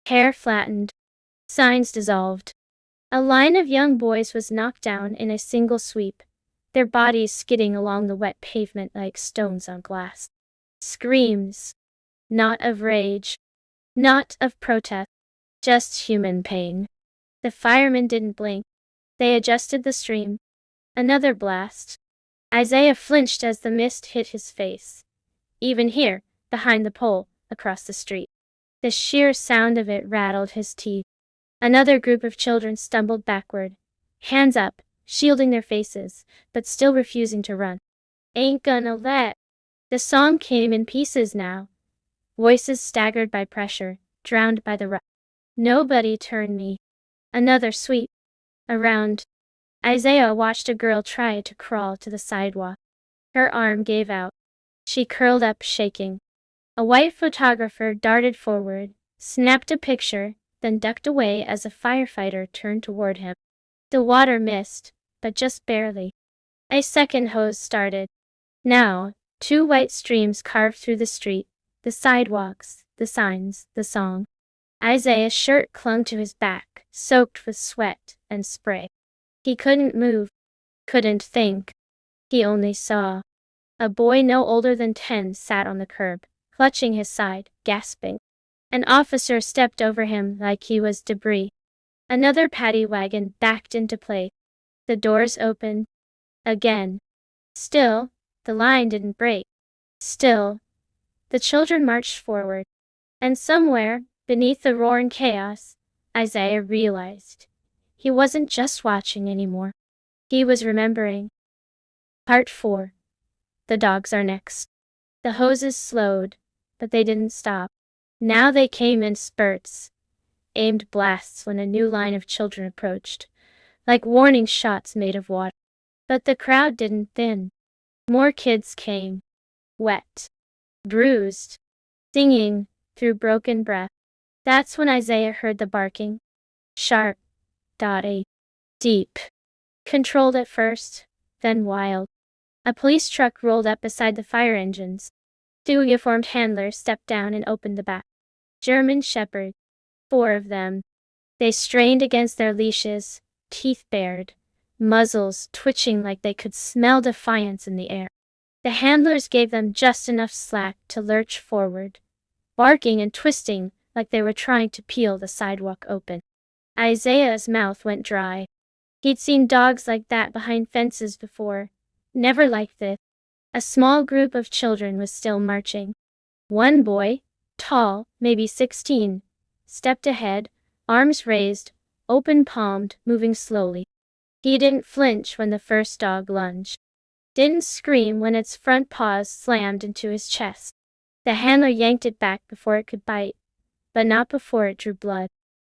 Hair flattened. Signs dissolved. A line of young boys was knocked down in a single sweep, their bodies skidding along the wet pavement like stones on glass. Screams. Not of rage. Not of protest. Just human pain. The firemen didn't blink. They adjusted the stream. Another blast. Isiah flinched as the mist hit his face. Even here, behind the pole, across the street. The sheer sound of it rattled his teeth. Another group of children stumbled backward, hands up, shielding their faces, but still refusing to run. Ain't gonna let. The song came in pieces now. Voices staggered by pressure, drowned by the rush. Nobody turn me. Another sweep. Around. Isiah watched a girl try to crawl to the sidewalk. Her arm gave out. She curled up, shaking. A white photographer darted forward, snapped a picture, then ducked away as a firefighter turned toward him. The water missed, but just barely. A second hose started. Now, two white streams carved through the street, the sidewalks, the signs, the song. Isiah's shirt clung to his back, soaked with sweat and spray. He couldn't move, couldn't think. He only saw. A boy no older than 10 sat on the curb, clutching his side, gasping. An officer stepped over him like he was debris. Another paddy wagon backed into place. The doors opened. Again. Still, the line didn't break. Still, the children marched forward. And somewhere, beneath the roaring chaos, Isiah realized he wasn't just watching anymore. He was remembering. Part 4. The dogs are next. The hoses slowed, but they didn't stop. Now they came in spurts, aimed blasts when a new line of children approached, like warning shots made of water. But the crowd didn't thin. More kids came, wet, bruised, singing through broken breath. That's when Isiah heard the barking. Sharp, dotty, deep, controlled at first, then wild. A police truck rolled up beside the fire engines. 2 uniformed handlers stepped down and opened the back. German shepherds, 4 of them. They strained against their leashes, teeth bared, muzzles twitching like they could smell defiance in the air. The handlers gave them just enough slack to lurch forward, barking and twisting like they were trying to peel the sidewalk open. Isiah's mouth went dry. He'd seen dogs like that behind fences before, never like this. A small group of children was still marching. One boy, tall, maybe 16, stepped ahead, arms raised, open-palmed, moving slowly. He didn't flinch when the first dog lunged. Didn't scream when its front paws slammed into his chest. The handler yanked it back before it could bite, but not before it drew blood.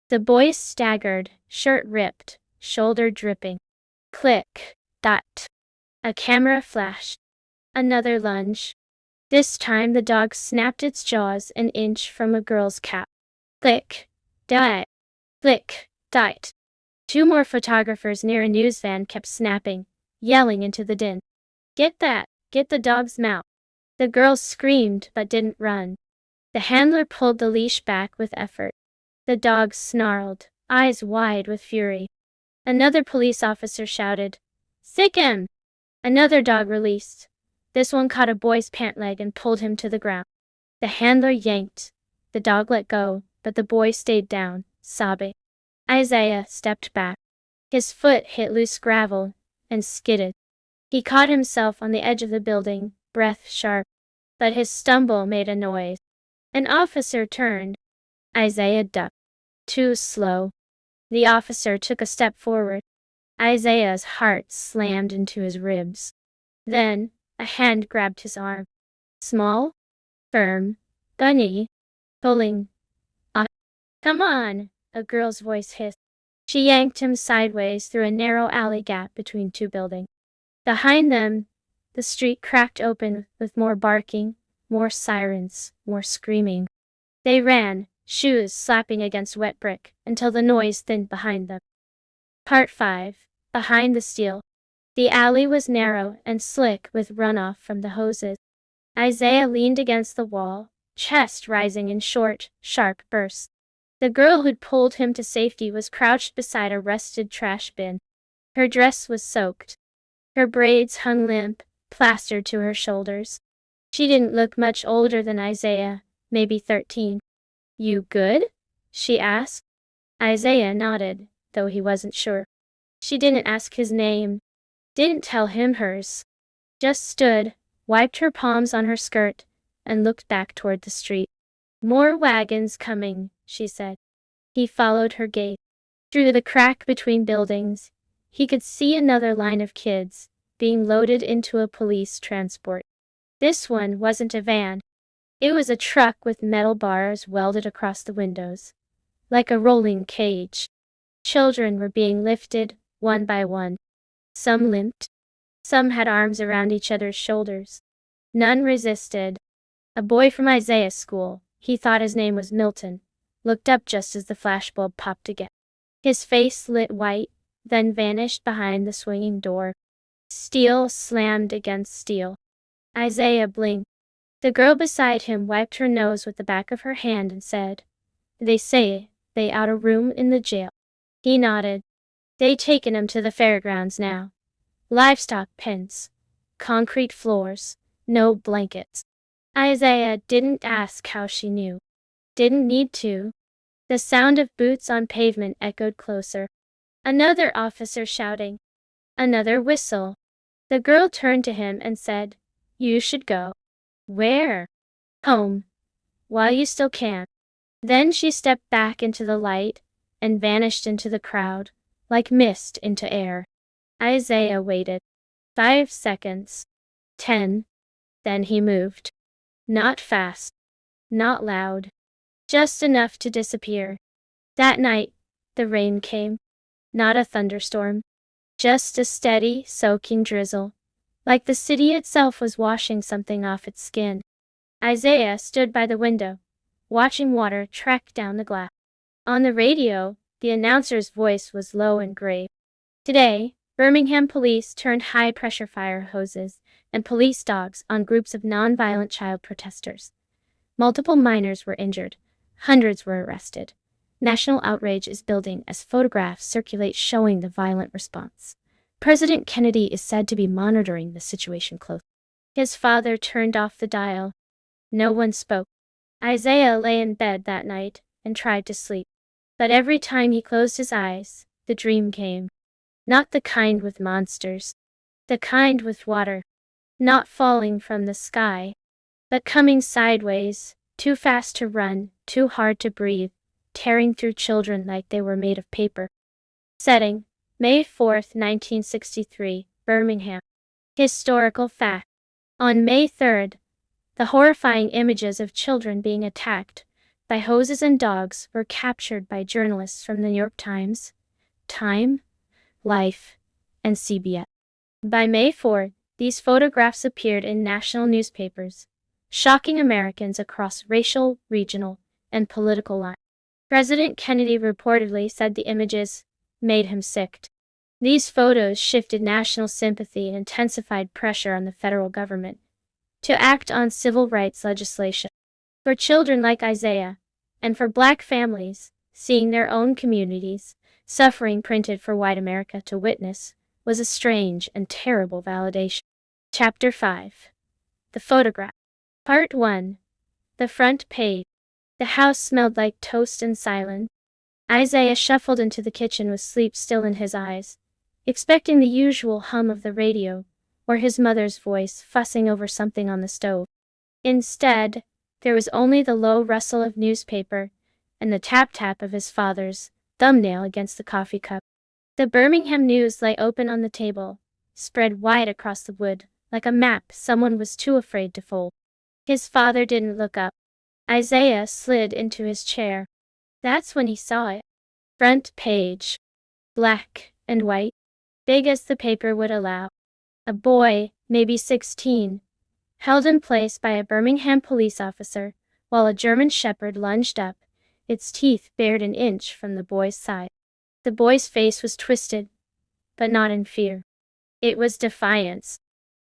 The boy staggered, shirt ripped, shoulder dripping. Click, dot. A camera flashed. Another lunge. This time the dog snapped its jaws an inch from a girl's cap. Click, dot. Click, dot. 2 more photographers near a news van kept snapping, yelling into the din. Get that, get the dog's mouth. The girls screamed but didn't run. The handler pulled the leash back with effort. The dog snarled, eyes wide with fury. Another police officer shouted, "Sick him!" Another dog released. This one caught a boy's pant leg and pulled him to the ground. The handler yanked. The dog let go, but the boy stayed down, sobbing. Isiah stepped back. His foot hit loose gravel and skidded. He caught himself on the edge of the building, breath sharp. But his stumble made a noise. An officer turned. Isiah ducked. Too slow. The officer took a step forward. Isiah's heart slammed into his ribs. Then, a hand grabbed his arm. Small, firm, gunny, pulling. Come on, a girl's voice hissed. She yanked him sideways through a narrow alley gap between 2 buildings. Behind them, the street cracked open with more barking, more sirens, more screaming. They ran, shoes slapping against wet brick until the noise thinned behind them. Part 5. Behind the steel. The alley was narrow and slick with runoff from the hoses. Isiah leaned against the wall, chest rising in short, sharp bursts. The girl who'd pulled him to safety was crouched beside a rusted trash bin. Her dress was soaked. Her braids hung limp, plastered to her shoulders. She didn't look much older than Isiah, maybe 13. "You good?" she asked. Isiah nodded, though he wasn't sure. She didn't ask his name, didn't tell him hers. Just stood, wiped her palms on her skirt, and looked back toward the street. "More wagons coming," she said. He followed her gaze. Through the crack between buildings, he could see another line of kids being loaded into a police transport. This one wasn't a van. It was a truck with metal bars welded across the windows, like a rolling cage. Children were being lifted, one by one. Some limped. Some had arms around each other's shoulders. None resisted. A boy from Isiah's school, he thought his name was Milton, looked up just as the flashbulb popped again. His face lit white, then vanished behind the swinging door. Steel slammed against steel. Isiah blinked. The girl beside him wiped her nose with the back of her hand and said, "They say they out a room in the jail." He nodded. "They taken 'em to the fairgrounds now. Livestock pens. Concrete floors. No blankets." Isiah didn't ask how she knew. Didn't need to. The sound of boots on pavement echoed closer. Another officer shouting. Another whistle. The girl turned to him and said, "You should go." "Where?" "Home. While you still can." Then she stepped back into the light and vanished into the crowd, like mist into air. Isiah waited. 5 seconds. 10. Then he moved. Not fast. Not loud. Just enough to disappear. That night, the rain came. Not a thunderstorm. Just a steady, soaking drizzle, like the city itself was washing something off its skin. Isiah stood by the window, watching water track down the glass. On the radio, the announcer's voice was low and grave. Today, Birmingham police turned high-pressure fire hoses and police dogs on groups of non-violent child protesters. Multiple minors were injured. Hundreds were arrested. National outrage is building as photographs circulate showing the violent response. President Kennedy is said to be monitoring the situation closely. His father turned off the dial. No one spoke. Isiah lay in bed that night and tried to sleep. But every time he closed his eyes, the dream came. Not the kind with monsters. The kind with water. Not falling from the sky, but coming sideways, too fast to run, too hard to breathe, tearing through children like they were made of paper. Setting: May 4th, 1963, Birmingham. Historical fact. On May 3rd, the horrifying images of children being attacked by hoses and dogs were captured by journalists from the New York Times, Time, Life, and CBS. By May 4th, these photographs appeared in national newspapers, shocking Americans across racial, regional, and political lines. President Kennedy reportedly said the images made him sick. These photos shifted national sympathy and intensified pressure on the federal government to act on civil rights legislation. For children like Isiah, and for Black families, seeing their own communities suffering printed for white America to witness was a strange and terrible validation. Chapter 5. The Photograph. Part 1. The Front Page. The house smelled like toast and silence. Isiah shuffled into the kitchen with sleep still in his eyes, expecting the usual hum of the radio or his mother's voice fussing over something on the stove. Instead, there was only the low rustle of newspaper and the tap-tap of his father's thumbnail against the coffee cup. The Birmingham News lay open on the table, spread wide across the wood, like a map someone was too afraid to fold. His father didn't look up. Isiah slid into his chair. That's when he saw it. Front page. Black and white. Big as the paper would allow. A boy, maybe 16, held in place by a Birmingham police officer, while a German shepherd lunged up, its teeth bared an inch from the boy's side. The boy's face was twisted, but not in fear. It was defiance.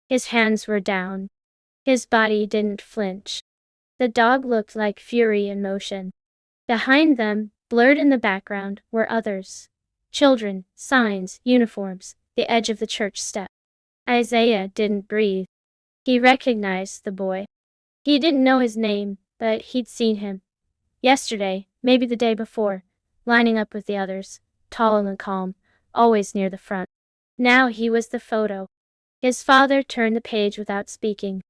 His hands were down. His body didn't flinch. The dog looked like fury in motion. Behind them, blurred in the background, were others. Children, signs, uniforms, the edge of the church step. Isiah didn't breathe. He recognized the boy. He didn't know his name, but he'd seen him. Yesterday, maybe the day before, lining up with the others, tall and calm, always near the front. Now he was the photo. His father turned the page without speaking.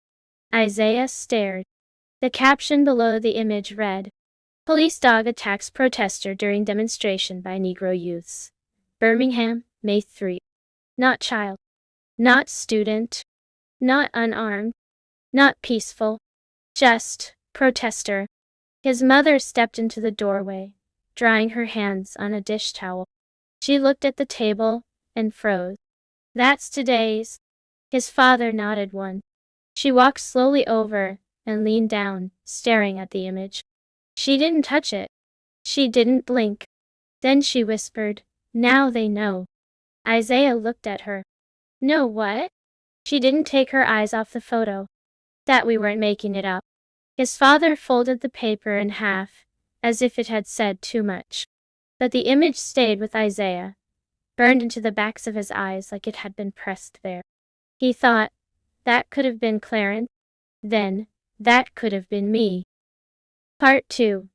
Isiah stared. The caption below the image read, "Police dog attacks protester during demonstration by Negro youths. Birmingham, May 3. Not child. Not student. Not unarmed. Not peaceful. Just protester." His mother stepped into the doorway, drying her hands on a dish towel. She looked at the table and froze. "That's today's." His father nodded one. She walked slowly over and leaned down, staring at the image. She didn't touch it. She didn't blink. Then she whispered, "Now they know." Isiah looked at her. "Know what?" She didn't take her eyes off the photo. "That we weren't making it up." His father folded the paper in half, as if it had said too much. But the image stayed with Isiah, burned into the backs of his eyes like it had been pressed there. He thought, that could have been Clarence. Then, that could have been me. Part 2.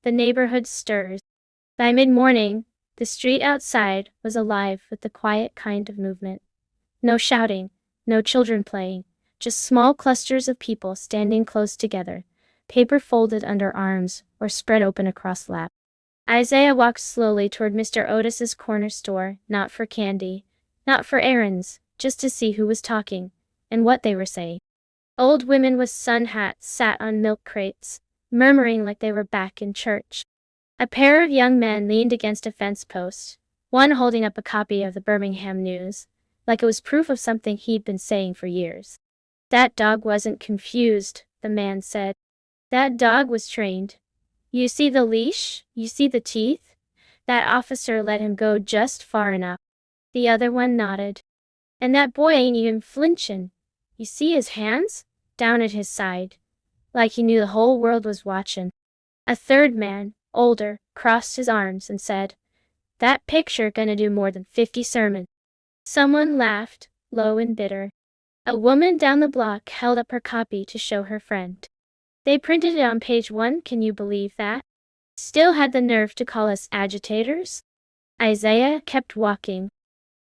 The neighborhood stirs. By mid-morning, the street outside was alive with the quiet kind of movement. No shouting, no children playing, just small clusters of people standing close together, paper folded under arms or spread open across lap. Isiah walked slowly toward Mr. Otis's corner store, not for candy, not for errands, just to see who was talking, and what they were saying. Old women with sun hats sat on milk crates, murmuring like they were back in church. A pair of young men leaned against a fence post, one holding up a copy of the Birmingham News, like it was proof of something he'd been saying for years. "That dog wasn't confused," the man said. "That dog was trained. You see the leash? You see the teeth? That officer let him go just far enough." The other one nodded. "And that boy ain't even flinching. You see his hands? Down at his side. Like he knew the whole world was watching." A third man, older, crossed his arms and said, "That picture gonna do more than 50 sermons." Someone laughed, low and bitter. A woman down the block held up her copy to show her friend. "They printed it on page 1, can you believe that? Still had the nerve to call us agitators?" Isiah kept walking.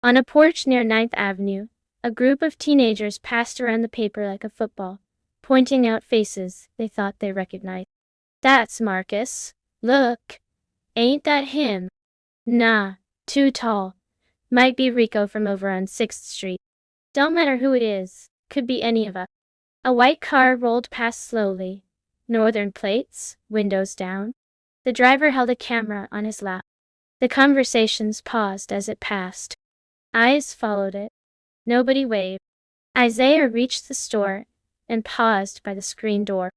On a porch near 9th Avenue, a group of teenagers passed around the paper like a football, pointing out faces they thought they recognized. "That's Marcus. Look. Ain't that him?" "Nah, too tall. Might be Rico from over on 6th Street. Don't matter who it is. Could be any of us." A white car rolled past slowly. Northern plates, windows down. The driver held a camera on his lap. The conversations paused as it passed. Eyes followed it. Nobody waved. Isiah reached the store and paused by the screen door.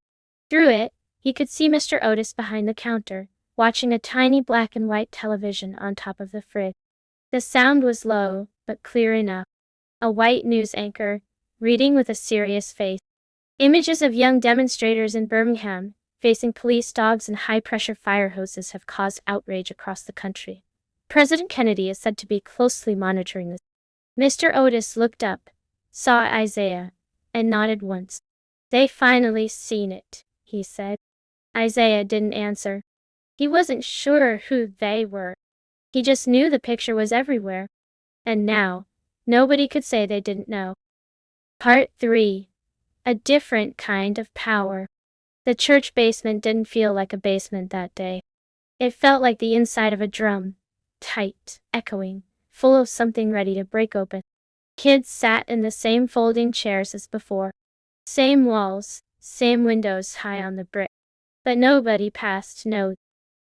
Through it, he could see Mr. Otis behind the counter, watching a tiny black and white television on top of the fridge. The sound was low, but clear enough. A white news anchor, reading with a serious face. Images of young demonstrators in Birmingham, facing police dogs and high-pressure fire hoses have caused outrage across the country. President Kennedy is said to be closely monitoring this. Mr. Otis looked up, saw Isiah, and nodded once. "They finally seen it," he said. Isiah didn't answer. He wasn't sure who they were. He just knew the picture was everywhere. And now, nobody could say they didn't know. Part 3. A different kind of power. The church basement didn't feel like a basement that day. It felt like the inside of a drum, tight, echoing, full of something ready to break open. Kids sat in the same folding chairs as before. Same walls, same windows high on the brick. But nobody passed notes.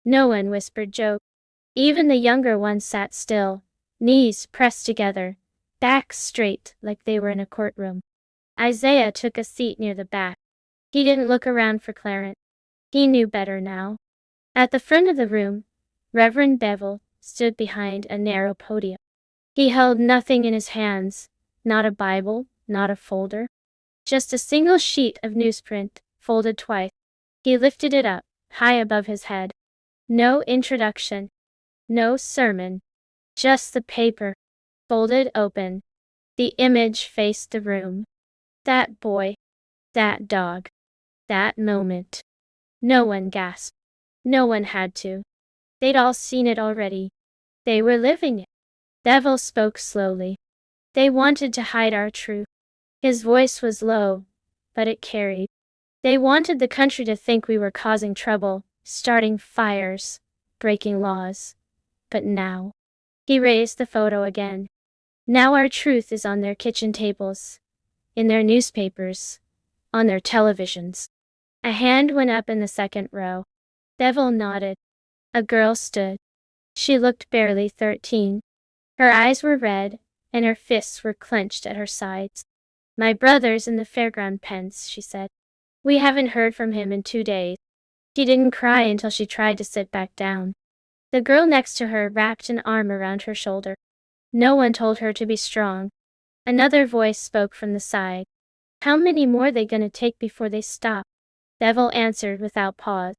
No one whispered jokes. Even the younger ones sat still, knees pressed together, backs straight like they were in a courtroom. Isiah took a seat near the back. He didn't look around for Clarence. He knew better now. At the front of the room, Reverend Bevel stood behind a narrow podium. He held nothing in his hands, not a Bible, not a folder, just a single sheet of newsprint, folded twice. He lifted it up, high above his head. No introduction, no sermon, just the paper, folded open. The image faced the room. That boy, that dog, that moment. No one gasped. No one had to. They'd all seen it already. They were living it. Bevel spoke slowly. They wanted to hide our truth. His voice was low, but it carried. They wanted the country to think we were causing trouble, starting fires, breaking laws. But now, he raised the photo again. Now our truth is on their kitchen tables, in their newspapers, on their televisions. A hand went up in the second row. Bevel nodded. A girl stood. She looked barely 13. Her eyes were red, and her fists were clenched at her sides. My brother's in the fairground pens, she said. We haven't heard from him in 2 days. She didn't cry until she tried to sit back down. The girl next to her wrapped an arm around her shoulder. No one told her to be strong. Another voice spoke from the side. How many more they gonna take before they stop? Bevel answered without pause.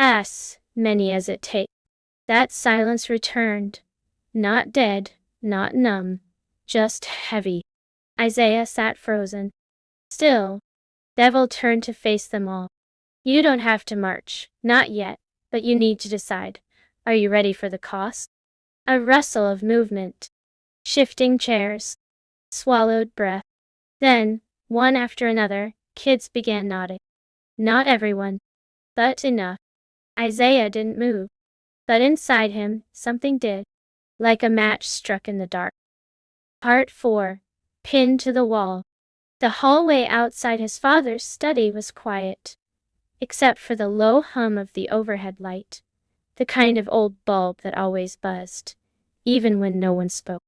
As many as it takes. That silence returned. Not dead, not numb, just heavy. Isiah sat frozen. Still. Bevel turned to face them all. You don't have to march, not yet, but you need to decide. Are you ready for the cost? A rustle of movement. Shifting chairs. Swallowed breath. Then, one after another, kids began nodding. Not everyone, but enough. Isiah didn't move. But inside him, something did. Like a match struck in the dark. Part 4. Pinned to the wall. The hallway outside his father's study was quiet, except for the low hum of the overhead light, the kind of old bulb that always buzzed, even when no one spoke.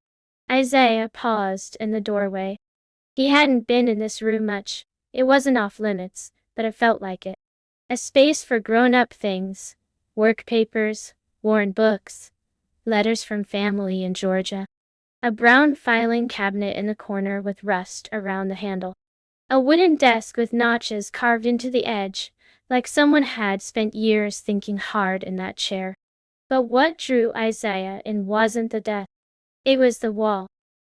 Isiah paused in the doorway. He hadn't been in this room much. It wasn't off limits, but it felt like it. A space for grown-up things, work papers, worn books, letters from family in Georgia. A brown filing cabinet in the corner with rust around the handle. A wooden desk with notches carved into the edge, like someone had spent years thinking hard in that chair. But what drew Isiah in wasn't the desk. It was the wall.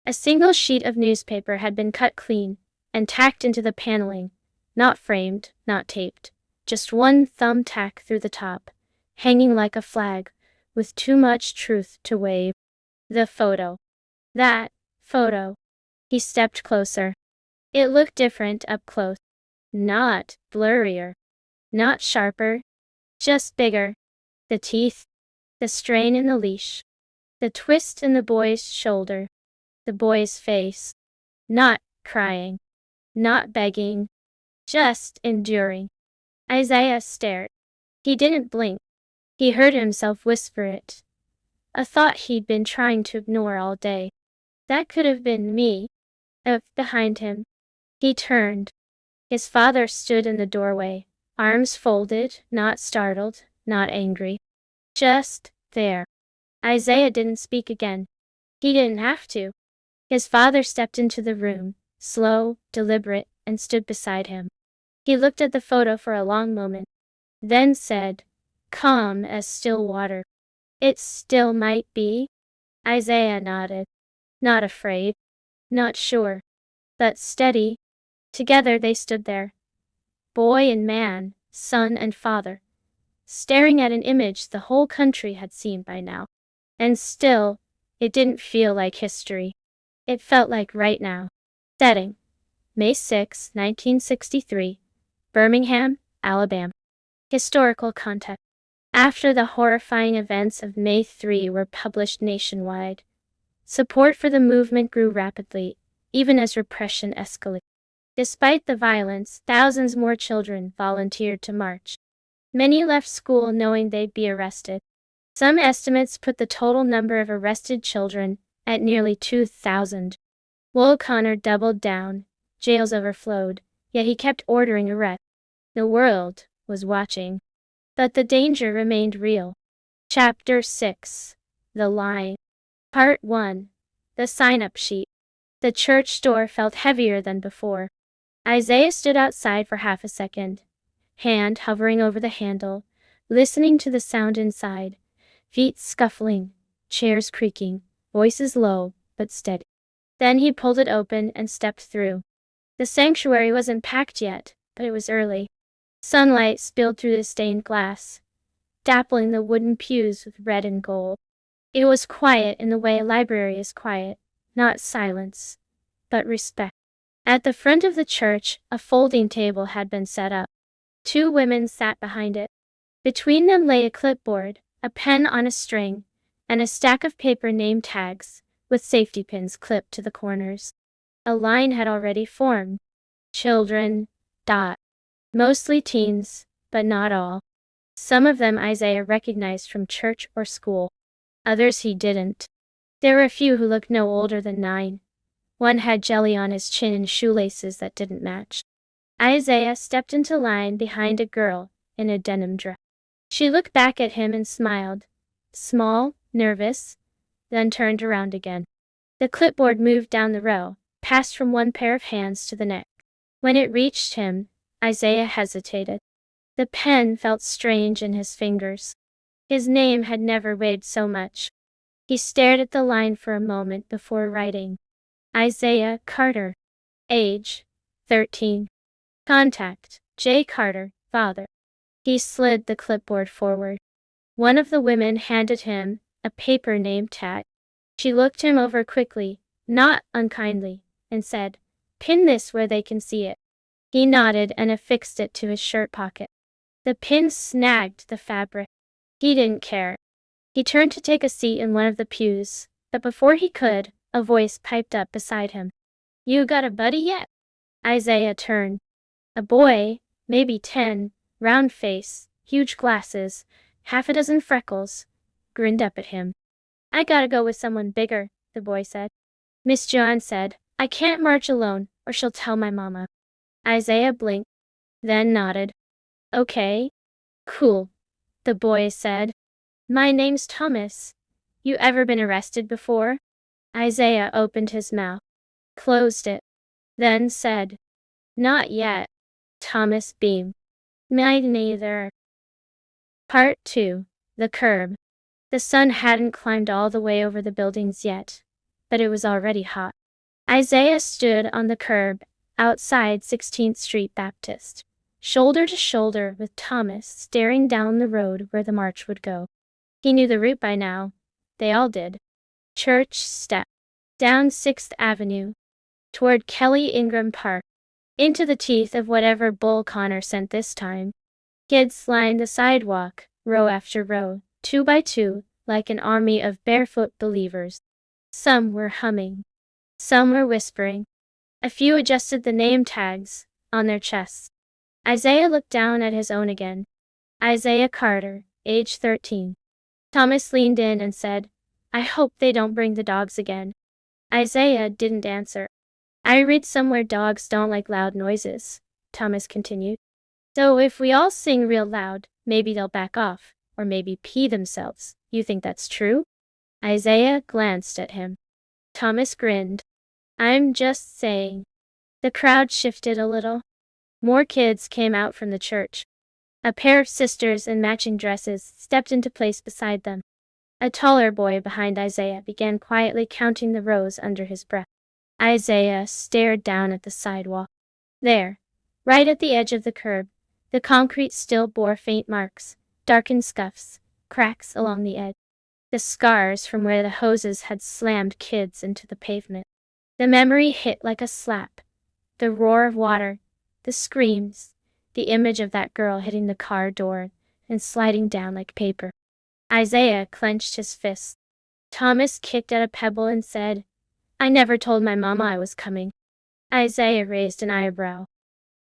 A single sheet of newspaper had been cut clean and tacked into the paneling, not framed, not taped, just one thumbtack through the top, hanging like a flag, with too much truth to wave. The photo. That photo. He stepped closer. It looked different up close. Not blurrier. Not sharper. Just bigger. The teeth. The strain in the leash. The twist in the boy's shoulder. The boy's face. Not crying. Not begging. Just enduring. Isiah stared. He didn't blink. He heard himself whisper it. A thought he'd been trying to ignore all day. That could have been me. Behind him. He turned. His father stood in the doorway, arms folded, not startled, not angry. Just there. Isiah didn't speak again. He didn't have to. His father stepped into the room, slow, deliberate, and stood beside him. He looked at the photo for a long moment, then said, calm as still water, "It still might be?" Isiah nodded. Not afraid, not sure, but steady. Together they stood there, boy and man, son and father, staring at an image the whole country had seen by now. And still, it didn't feel like history. It felt like right now. Setting: May 6, 1963, Birmingham, Alabama. Historical context: after the horrifying events of May 3 were published nationwide, support for the movement grew rapidly, even as repression escalated. Despite the violence, thousands more children volunteered to march. Many left school knowing they'd be arrested. Some estimates put the total number of arrested children at nearly 2,000. Will Connor doubled down. Jails overflowed, yet he kept ordering arrests. The world was watching. But the danger remained real. Chapter 6. The Line. Part 1. The sign-up sheet. The church door felt heavier than before. Isiah stood outside for half a second, hand hovering over the handle, listening to the sound inside. Feet scuffling, chairs creaking, voices low but steady. Then he pulled it open and stepped through. The sanctuary wasn't packed yet, but it was early. Sunlight spilled through the stained glass, dappling the wooden pews with red and gold. It was quiet in the way a library is quiet, not silence, but respect. At the front of the church, a folding table had been set up. 2 women sat behind it. Between them lay a clipboard, a pen on a string, and a stack of paper name tags, with safety pins clipped to the corners. A line had already formed. Children. Mostly teens, but not all. Some of them Isiah recognized from church or school. Others he didn't. There were a few who looked no older than 9. One had jelly on his chin and shoelaces that didn't match. Isiah stepped into line behind a girl in a denim dress. She looked back at him and smiled, small, nervous, then turned around again. The clipboard moved down the row, passed from one pair of hands to the next. When it reached him, Isiah hesitated. The pen felt strange in his fingers. His name had never weighed so much. He stared at the line for a moment before writing. Isiah Carter. Age, 13. Contact, J. Carter, father. He slid the clipboard forward. One of the women handed him a paper name tag. She looked him over quickly, not unkindly, and said, "Pin this where they can see it." He nodded and affixed it to his shirt pocket. The pin snagged the fabric. He didn't care. He turned to take a seat in one of the pews, but before he could, a voice piped up beside him. "You got a buddy yet?" Isiah turned. A boy, maybe 10, round face, huge glasses, half a dozen freckles, grinned up at him. "I gotta go with someone bigger," the boy said. Miss Joanne said, "I can't march alone, or she'll tell my mama." Isiah blinked, then nodded. "Okay. Cool," the boy said. "My name's Thomas. You ever been arrested before?" Isiah opened his mouth, closed it, then said, "Not yet." Thomas beamed. "Me neither." Part 2. The Curb. The sun hadn't climbed all the way over the buildings yet, but it was already hot. Isiah stood on the curb outside 16th Street Baptist, shoulder to shoulder with Thomas, staring down the road where the march would go. He knew the route by now. They all did. Church Step. Down 6th Avenue. Toward Kelly Ingram Park. Into the teeth of whatever bull Connor sent this time. Kids lined the sidewalk, row after row, 2 by 2, like an army of barefoot believers. Some were humming. Some were whispering. A few adjusted the name tags on their chests. Isiah looked down at his own again. Isiah Carter, age 13. Thomas leaned in and said, "I hope they don't bring the dogs again." Isiah didn't answer. "I read somewhere dogs don't like loud noises," Thomas continued. "So if we all sing real loud, maybe they'll back off, or maybe pee themselves. You think that's true?" Isiah glanced at him. Thomas grinned. "I'm just saying." The crowd shifted a little. More kids came out from the church. A pair of sisters in matching dresses stepped into place beside them. A taller boy behind Isiah began quietly counting the rows under his breath. Isiah stared down at the sidewalk. There, right at the edge of the curb, the concrete still bore faint marks, darkened scuffs, cracks along the edge. The scars from where the hoses had slammed kids into the pavement. The memory hit like a slap. The roar of water, the screams, the image of that girl hitting the car door and sliding down like paper. Isiah clenched his fist. Thomas kicked at a pebble and said, "I never told my mama I was coming." Isiah raised an eyebrow.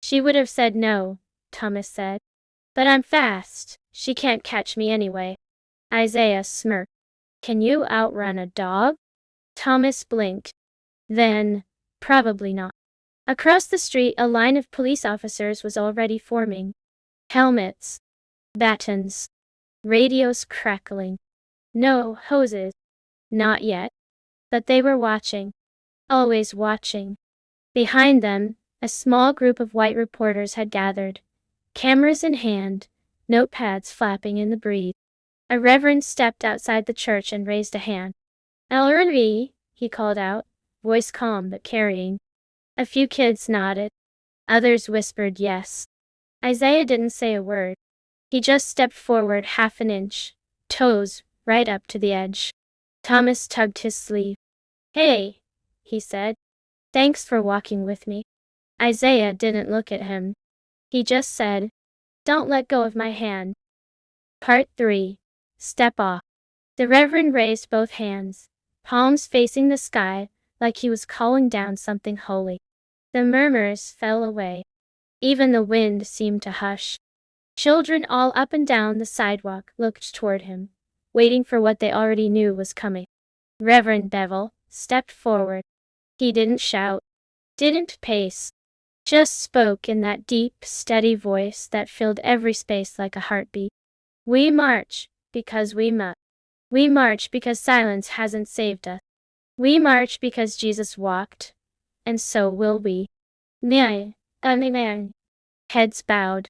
"She would have said no," Thomas said. "But I'm fast. She can't catch me anyway." Isiah smirked. "Can you outrun a dog?" Thomas blinked. Then, probably not. Across the street, a line of police officers was already forming. Helmets, batons, radios crackling. No hoses. Not yet. But they were watching. Always watching. Behind them, a small group of white reporters had gathered, cameras in hand, notepads flapping in the breeze. A reverend stepped outside the church and raised a hand. "Ellery," he called out, voice calm but carrying. A few kids nodded. Others whispered yes. Isiah didn't say a word. He just stepped forward half an inch, toes right up to the edge. Thomas tugged his sleeve. "Hey," he said. "Thanks for walking with me." Isiah didn't look at him. He just said, "Don't let go of my hand." Part 3. Step off. The Reverend raised both hands, palms facing the sky, like he was calling down something holy. The murmurs fell away. Even the wind seemed to hush. Children all up and down the sidewalk looked toward him, waiting for what they already knew was coming. Reverend Bevel stepped forward. He didn't shout, didn't pace, just spoke in that deep, steady voice that filled every space like a heartbeat. "We march because we must. We march because silence hasn't saved us. We march because Jesus walked, and so will we." Amen. Heads bowed.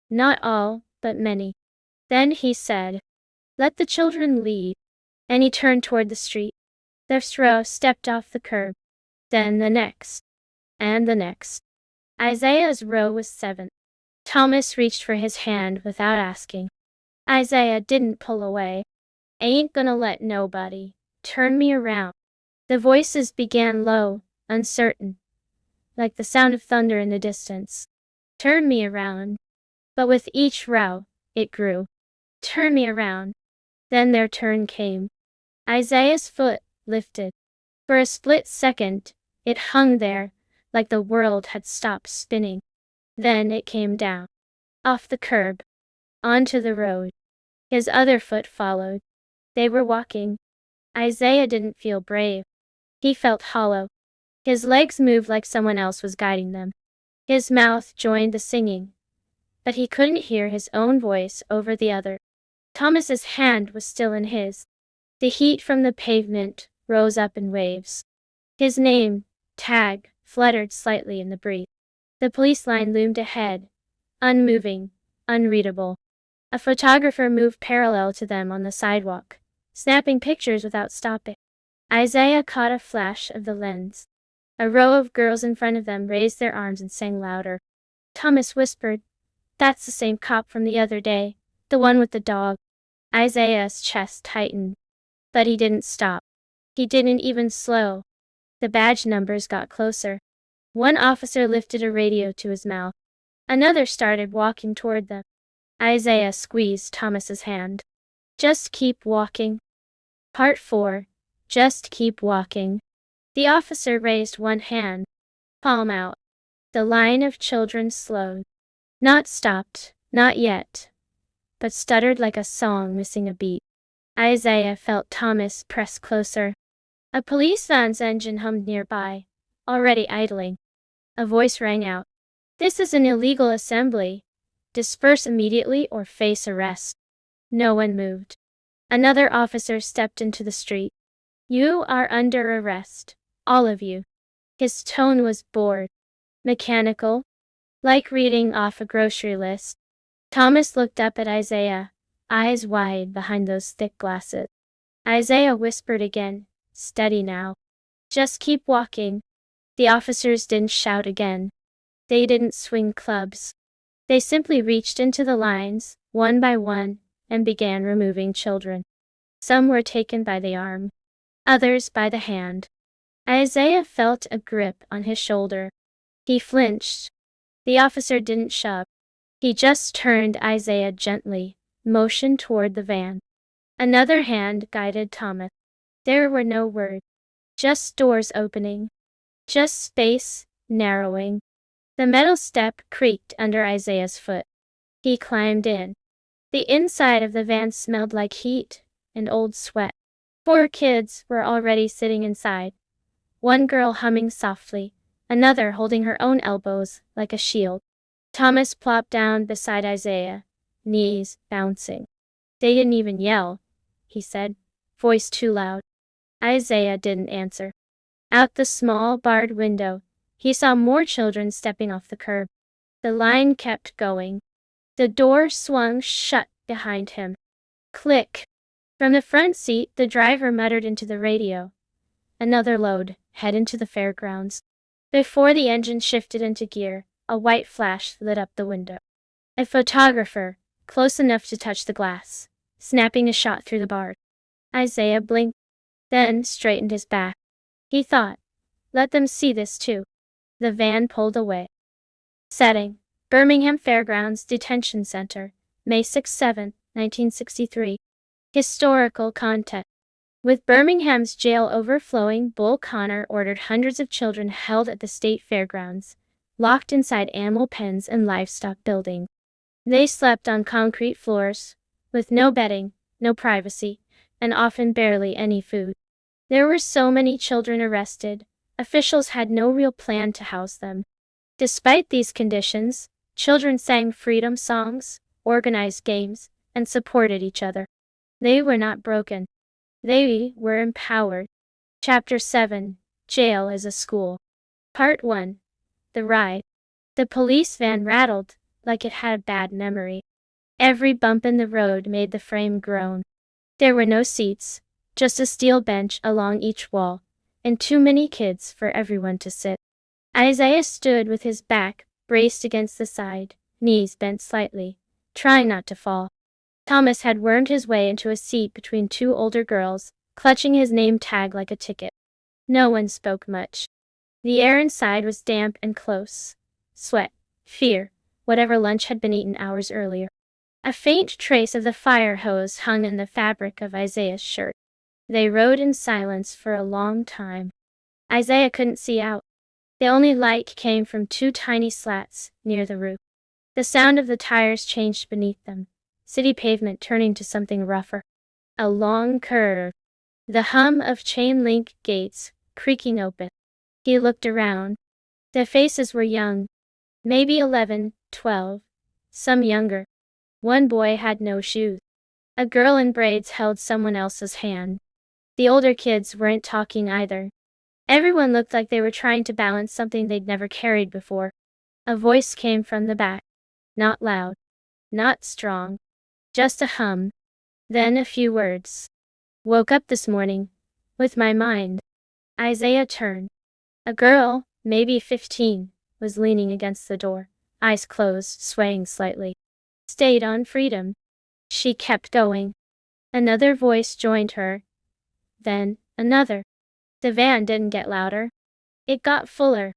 Not all, but many. Then he said, "Let the children lead." And he turned toward the street. The first row stepped off the curb. Then the next. And the next. Isiah's row was 7. Thomas reached for his hand without asking. Isiah didn't pull away. "Ain't gonna let nobody turn me around." The voices began low, uncertain, like the sound of thunder in the distance. "Turn me around." But with each row, it grew. "Turn me around." Then their turn came. Isiah's foot lifted. For a split second, it hung there, like the world had stopped spinning. Then it came down. Off the curb. Onto the road. His other foot followed. They were walking. Isiah didn't feel brave. He felt hollow. His legs moved like someone else was guiding them. His mouth joined the singing, but he couldn't hear his own voice over the other. Thomas's hand was still in his. The heat from the pavement rose up in waves. His name, tag, fluttered slightly in the breeze. The police line loomed ahead, unmoving, unreadable. A photographer moved parallel to them on the sidewalk, snapping pictures without stopping. Isiah caught a flash of the lens. A row of girls in front of them raised their arms and sang louder. Thomas whispered, "That's the same cop from the other day, the one with the dog." Isiah's chest tightened. But he didn't stop. He didn't even slow. The badge numbers got closer. One officer lifted a radio to his mouth. Another started walking toward them. Isiah squeezed Thomas's hand. "Just keep walking." Part 4. Just keep walking. The officer raised one hand, palm out. The line of children slowed. Not stopped, not yet, but stuttered like a song missing a beat. Isiah felt Thomas press closer. A police van's engine hummed nearby, already idling. A voice rang out. "This is an illegal assembly. Disperse immediately or face arrest." No one moved. Another officer stepped into the street. "You are under arrest, all of you." His tone was bored, mechanical, like reading off a grocery list. Thomas looked up at Isiah, eyes wide behind those thick glasses. Isiah whispered again, "Steady now. Just keep walking." The officers didn't shout again. They didn't swing clubs. They simply reached into the lines, one by one, and began removing children. Some were taken by the arm, others by the hand. Isiah felt a grip on his shoulder. He flinched. The officer didn't shove. He just turned Isiah gently, motioned toward the van. Another hand guided Thomas. There were no words. Just doors opening. Just space narrowing. The metal step creaked under Isiah's foot. He climbed in. The inside of the van smelled like heat and old sweat. 4 kids were already sitting inside. One girl humming softly, another holding her own elbows like a shield. Thomas plopped down beside Isiah, knees bouncing. "They didn't even yell," he said, voice too loud. Isiah didn't answer. Out the small barred window, he saw more children stepping off the curb. The line kept going. The door swung shut behind him. Click. From the front seat, the driver muttered into the radio. "Another load. Head into the fairgrounds." Before the engine shifted into gear, a white flash lit up the window. A photographer, close enough to touch the glass, snapping a shot through the bars. Isiah blinked, then straightened his back. He thought, let them see this too. The van pulled away. Setting: Birmingham Fairgrounds Detention Center, May 6-7, 1963. Historical context. With Birmingham's jail overflowing, Bull Connor ordered hundreds of children held at the state fairgrounds, locked inside animal pens and livestock buildings. They slept on concrete floors, with no bedding, no privacy, and often barely any food. There were so many children arrested, officials had no real plan to house them. Despite these conditions, children sang freedom songs, organized games, and supported each other. They were not broken. They were empowered. Chapter 7: Jail as a School. Part 1: The Ride. The police van rattled, like it had a bad memory. Every bump in the road made the frame groan. There were no seats, just a steel bench along each wall, and too many kids for everyone to sit. Isiah stood with his back braced against the side, knees bent slightly, trying not to fall. Thomas had wormed his way into a seat between two older girls, clutching his name tag like a ticket. No one spoke much. The air inside was damp and close. Sweat, fear, whatever lunch had been eaten hours earlier. A faint trace of the fire hose hung in the fabric of Isiah's shirt. They rode in silence for a long time. Isiah couldn't see out. The only light came from two tiny slats near the roof. The sound of the tires changed beneath them, city pavement turning to something rougher. A long curve. The hum of chain-link gates creaking open. He looked around. The faces were young, maybe 11, 12, some younger. One boy had no shoes. A girl in braids held someone else's hand. The older kids weren't talking either. Everyone looked like they were trying to balance something they'd never carried before. A voice came from the back. Not loud. Not strong. Just a hum. Then a few words. "Woke up this morning. With my mind." Isiah turned. A girl, maybe 15, was leaning against the door, eyes closed, swaying slightly. "Stayed on freedom." She kept going. Another voice joined her. Then, another. The van didn't get louder. It got fuller.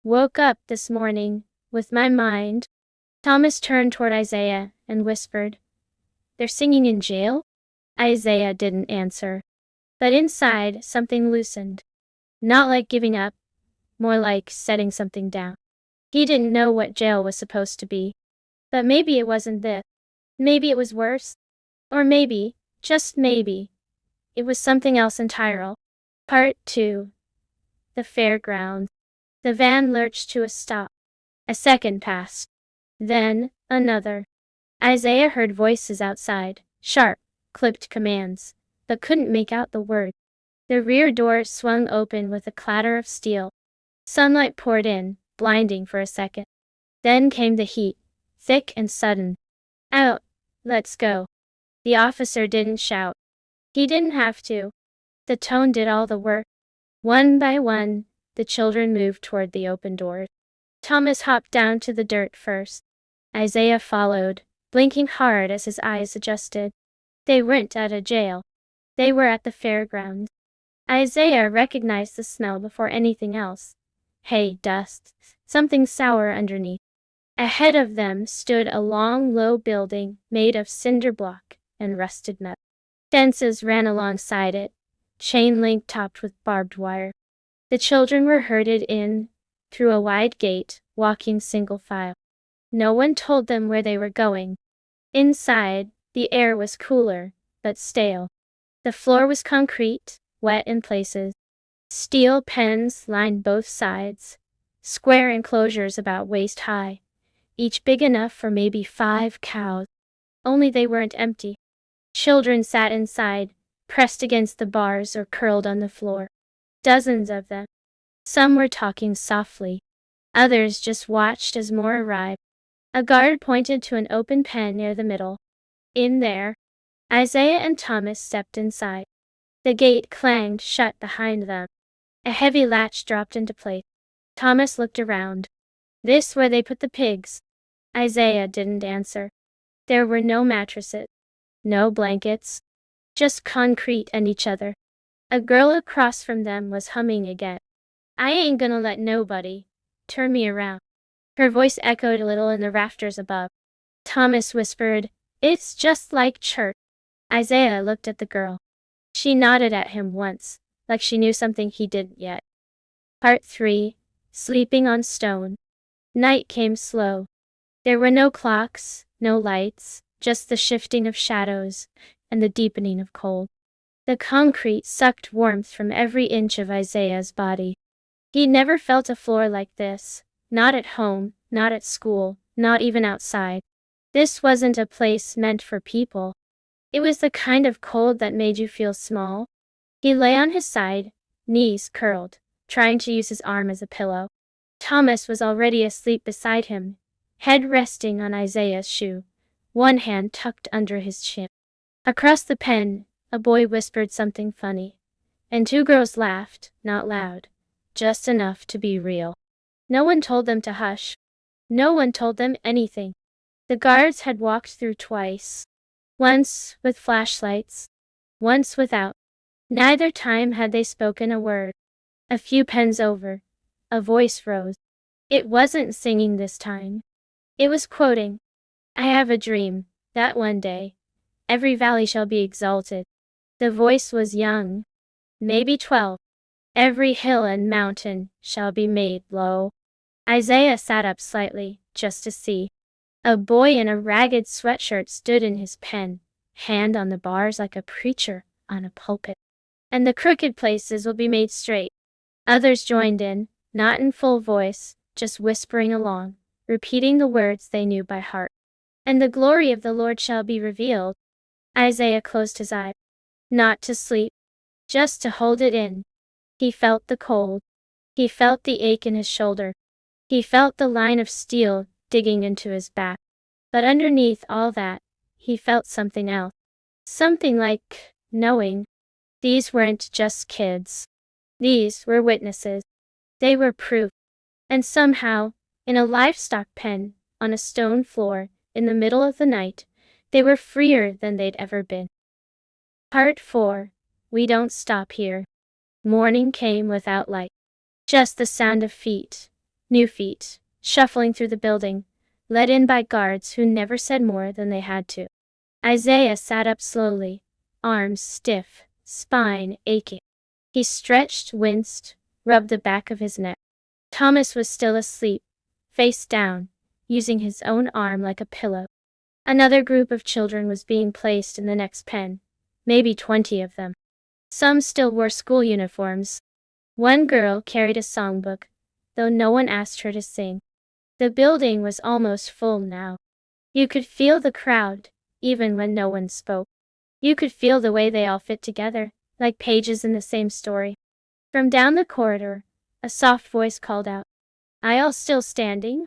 "Woke up this morning, with my mind." Thomas turned toward Isiah and whispered, "They're singing in jail?" Isiah didn't answer. But inside, something loosened. Not like giving up, more like setting something down. He didn't know what jail was supposed to be. But maybe it wasn't this. Maybe it was worse. Or maybe, just maybe, it was something else entirely. Part 2: The Fairgrounds. The van lurched to a stop. A second passed. Then, another. Isiah heard voices outside, sharp, clipped commands, but couldn't make out the word. The rear door swung open with a clatter of steel. Sunlight poured in, blinding for a second. Then came the heat, thick and sudden. "Out! Let's go." The officer didn't shout. He didn't have to. The tone did all the work. One by one, the children moved toward the open doors. Thomas hopped down to the dirt first. Isiah followed, blinking hard as his eyes adjusted. They weren't at a jail. They were at the fairgrounds. Isiah recognized the smell before anything else. Hay, dust, something sour underneath. Ahead of them stood a long, low building made of cinder block and rusted metal. Fences ran alongside it, chain link topped with barbed wire. The children were herded in, through a wide gate, walking single file. No one told them where they were going. Inside, the air was cooler, but stale. The floor was concrete, wet in places. Steel pens lined both sides, square enclosures about waist high, each big enough for maybe 5 cows. only they weren't empty. Children sat inside, pressed against the bars or curled on the floor. Dozens of them. Some were talking softly. Others just watched as more arrived. A guard pointed to an open pen near the middle. In there, Isiah and Thomas stepped inside. The gate clanged shut behind them. A heavy latch dropped into place. Thomas looked around. This where they put the pigs? Isiah didn't answer. There were no mattresses. No blankets. Just concrete and each other. A girl across from them was humming again. I ain't gonna let nobody turn me around. Her voice echoed a little in the rafters above. Thomas whispered, "It's just like church." Isiah looked at the girl. She nodded at him once, like she knew something he didn't yet. Part 3. Sleeping on Stone. Night came slow. There were no clocks, no lights, just the shifting of shadows and the deepening of cold. The concrete sucked warmth from every inch of Isiah's body. He never felt a floor like this, not at home, not at school, not even outside. This wasn't a place meant for people. It was the kind of cold that made you feel small. He lay on his side, knees curled, trying to use his arm as a pillow. Thomas was already asleep beside him, head resting on Isiah's shoe, one hand tucked under his chin. Across the pen, a boy whispered something funny, and two girls laughed, not loud, just enough to be real. No one told them to hush. No one told them anything. The guards had walked through twice. Once with flashlights, once without. Neither time had they spoken a word. A few pens over, a voice rose. It wasn't singing this time. It was quoting. I have a dream, that one day, every valley shall be exalted. The voice was young, maybe 12. Every hill and mountain shall be made low. Isiah sat up slightly, just to see. A boy in a ragged sweatshirt stood in his pen, hand on the bars like a preacher on a pulpit. And the crooked places will be made straight. Others joined in, not in full voice, just whispering along, repeating the words they knew by heart. And the glory of the Lord shall be revealed. Isiah closed his eyes. Not to sleep, just to hold it in. He felt the cold. He felt the ache in his shoulder. He felt the line of steel digging into his back. But underneath all that, he felt something else. Something like knowing. These weren't just kids. These were witnesses. They were proof. And somehow, in a livestock pen, on a stone floor, in the middle of the night, they were freer than they'd ever been. Part 4. We don't stop here. Morning came without light. Just the sound of feet, new feet, shuffling through the building, led in by guards who never said more than they had to. Isiah sat up slowly, arms stiff, spine aching. He stretched, winced, rubbed the back of his neck. Thomas was still asleep, face down, using his own arm like a pillow. Another group of children was being placed in the next pen, maybe 20 of them. Some still wore school uniforms. One girl carried a songbook, though no one asked her to sing. The building was almost full now. You could feel the crowd, even when no one spoke. You could feel the way they all fit together, like pages in the same story. From down the corridor, a soft voice called out, "Are y'all still standing?"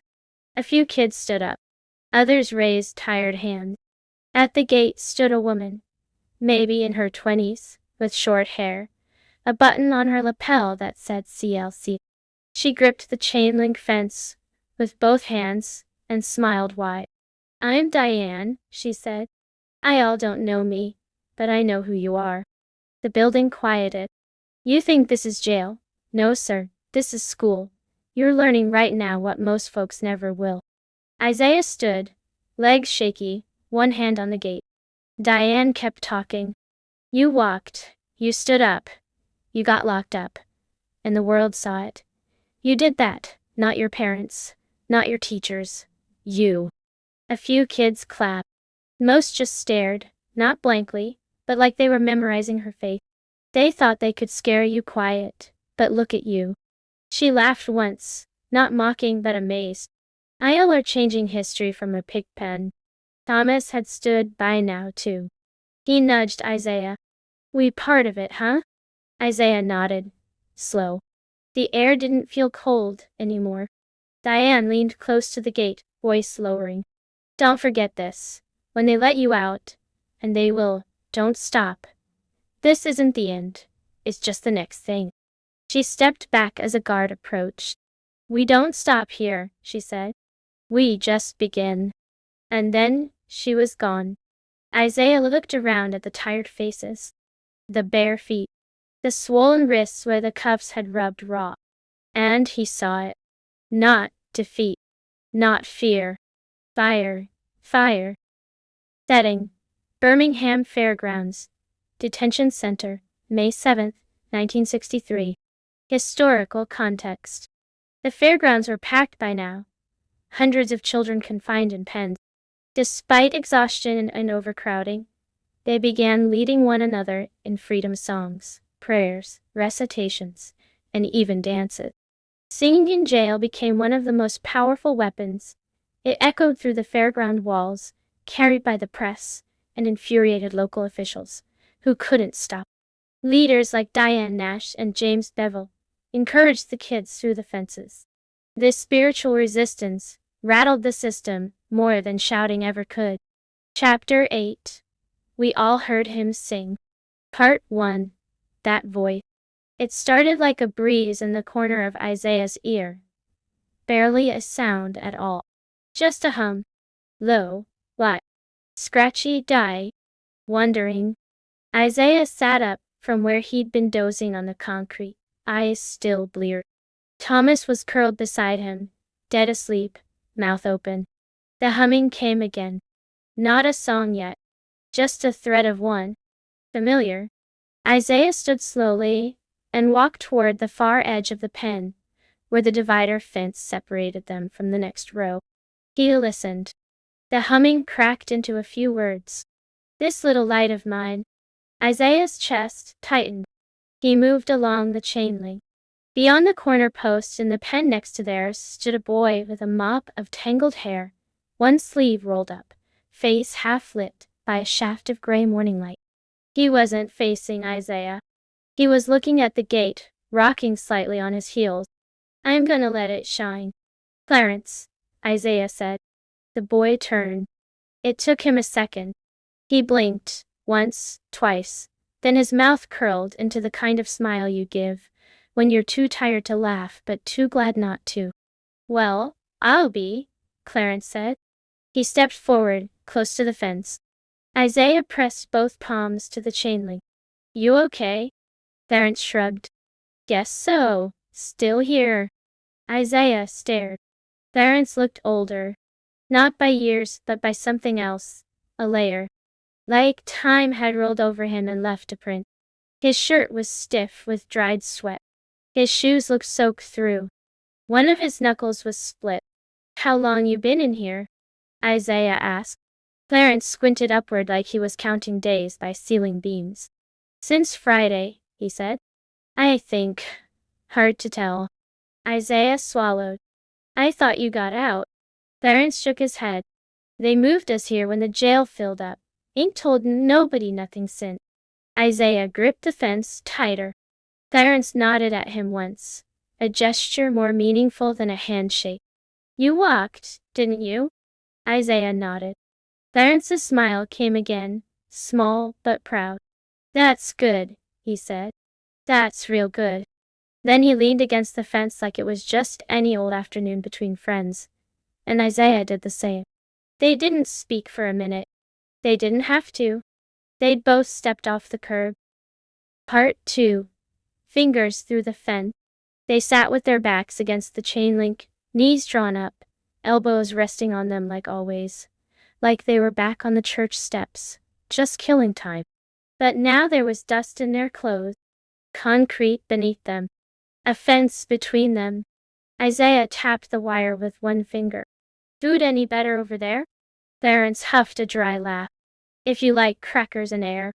A few kids stood up. Others raised tired hands. At the gate stood a woman, maybe in her 20s, with short hair, a button on her lapel that said CLC. She gripped the chain-link fence with both hands and smiled wide. "I'm Diane," she said. "I all don't know me, but I know who you are." The building quieted. "You think this is jail? No, sir, this is school. You're learning right now what most folks never will." Isiah stood, legs shaky, one hand on the gate. Diane kept talking. "You walked, you stood up, you got locked up, and the world saw it. You did that, not your parents, not your teachers, you." A few kids clapped. Most just stared, not blankly, but like they were memorizing her face. They thought they could scare you quiet, but look at you. She laughed once, not mocking but amazed. "I'll are changing history from a pig pen." Thomas had stood by now too. He nudged Isiah. "We part of it, huh?" Isiah nodded. Slow. The air didn't feel cold anymore. Diane leaned close to the gate, voice lowering. "Don't forget this. When they let you out, and they will, don't stop. This isn't the end. It's just the next thing." She stepped back as a guard approached. "We don't stop here," she said. "We just begin." And then she was gone. Isiah looked around at the tired faces, the bare feet, the swollen wrists where the cuffs had rubbed raw. And he saw it. Not defeat. Not fear. Fire. Fire. Setting: Birmingham Fairgrounds. Detention Center, May 7, 1963. Historical context: the fairgrounds were packed by now. Hundreds of children confined in pens. Despite exhaustion and overcrowding, they began leading one another in freedom songs, prayers, recitations, and even dances. Singing in jail became one of the most powerful weapons. It echoed through the fairground walls, carried by the press and infuriated local officials, who couldn't stop. Leaders like Diane Nash and James Bevel encouraged the kids through the fences. This spiritual resistance rattled the system more than shouting ever could. Chapter 8. We all heard him sing. Part 1. That voice. It started like a breeze in the corner of Isiah's ear. Barely a sound at all. Just a hum. Low, light, scratchy, die. Wondering. Isiah sat up from where he'd been dozing on the concrete, eyes still bleared. Thomas was curled beside him, dead asleep, mouth open. The humming came again. Not a song yet. Just a thread of one. Familiar. Isiah stood slowly and walked toward the far edge of the pen, where the divider fence separated them from the next row. He listened. The humming cracked into a few words. "This little light of mine." Isiah's chest tightened. He moved along the chain link. Beyond the corner post in the pen next to theirs stood a boy with a mop of tangled hair, one sleeve rolled up, face half lit by a shaft of gray morning light. He wasn't facing Isiah. He was looking at the gate, rocking slightly on his heels. "I'm gonna let it shine." "Clarence," Isiah said. The boy turned. It took him a second. He blinked, once, twice, then his mouth curled into the kind of smile you give when you're too tired to laugh but too glad not to. "Well, I'll be," Clarence said. He stepped forward, close to the fence. Isiah pressed both palms to the chain link. "You okay?" Clarence shrugged. "Guess so. Still here." Isiah stared. Clarence looked older. Not by years, but by something else. A layer. Like time had rolled over him and left a print. His shirt was stiff with dried sweat. His shoes looked soaked through. One of his knuckles was split. "How long you been in here?" Isiah asked. Clarence squinted upward like he was counting days by ceiling beams. "Since Friday," he said. "I think. Hard to tell." Isiah swallowed. "I thought you got out." Clarence shook his head. "They moved us here when the jail filled up. Ain't told nobody nothing since." Isiah gripped the fence tighter. Clarence nodded at him once, a gesture more meaningful than a handshake. "You walked, didn't you?" Isiah nodded. Clarence's smile came again, small but proud. "That's good," he said. "That's real good." Then he leaned against the fence like it was just any old afternoon between friends, and Isiah did the same. They didn't speak for a minute. They didn't have to. They'd both stepped off the curb. Part 2. Fingers through the fence. They sat with their backs against the chain link, knees drawn up, elbows resting on them like always. Like they were back on the church steps, just killing time. But now there was dust in their clothes, concrete beneath them, a fence between them. Isiah tapped the wire with one finger. "Food any better over there?" Clarence huffed a dry laugh. "If you like crackers and air."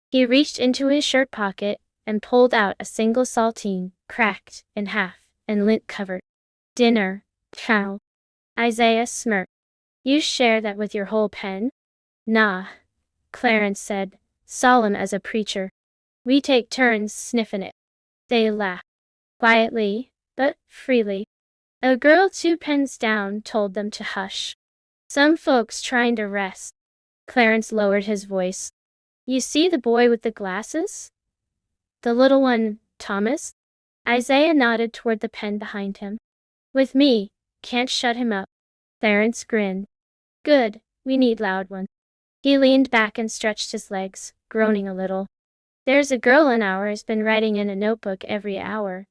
He reached into his shirt pocket and pulled out a single saltine, cracked in half and lint-covered. "Dinner, chow." Isiah smirked. "You share that with your whole pen?" Nah, Clarence said, solemn as a preacher. We take turns sniffing it. They laughed, quietly, but freely. A girl 2 pens down told them to hush. Some folks trying to rest. Clarence lowered his voice. You see the boy with the glasses? The little one, Thomas? Isiah nodded toward the pen behind him. With me, can't shut him up. Clarence grinned. Good, we need loud ones. He leaned back and stretched his legs, groaning a little. There's a girl in ours been writing in a notebook every hour.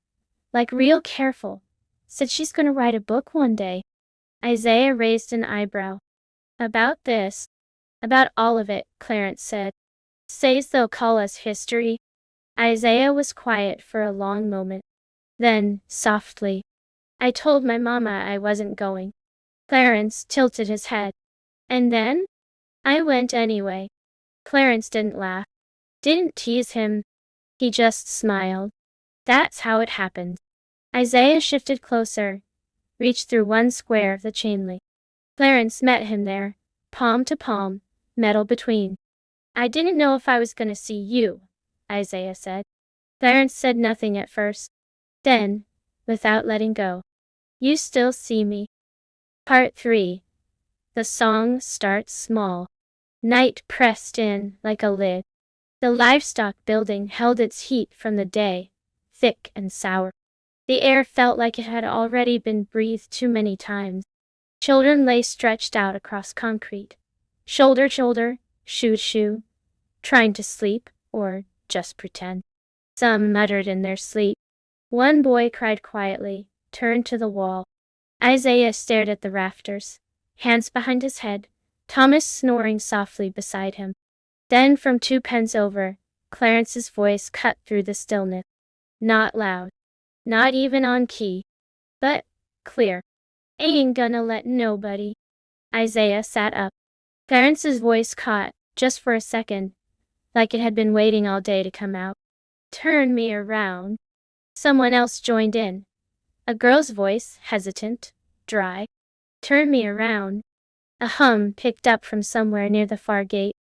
Like real careful. Said she's gonna write a book one day. Isiah raised an eyebrow. About this? About all of it, Clarence said. Says they'll call us history. Isiah was quiet for a long moment. Then, softly, I told my mama I wasn't going. Clarence tilted his head. And then? I went anyway. Clarence didn't laugh. Didn't tease him. He just smiled. That's how it happened. Isiah shifted closer, reached through one square of the chain link. Clarence met him there, palm to palm, metal between. I didn't know if I was gonna see you, Isiah said. Clarence said nothing at first. Then, without letting go, you still see me. Part 3. The song starts small. Night pressed in like a lid. The livestock building held its heat from the day, thick and sour. The air felt like it had already been breathed too many times. Children lay stretched out across concrete, shoulder to shoulder, shoe to shoe, trying to sleep, or just pretend. Some muttered in their sleep. One boy cried quietly, turned to the wall. Isiah stared at the rafters, hands behind his head, Thomas snoring softly beside him. Then from 2 pens over, Clarence's voice cut through the stillness. Not loud, not even on key, but clear. Ain't gonna let nobody. Isiah sat up. Clarence's voice caught, just for a second, like it had been waiting all day to come out. Turn me around. Someone else joined in. A girl's voice, hesitant, dry. Turn me around. A hum picked up from somewhere near the far gate.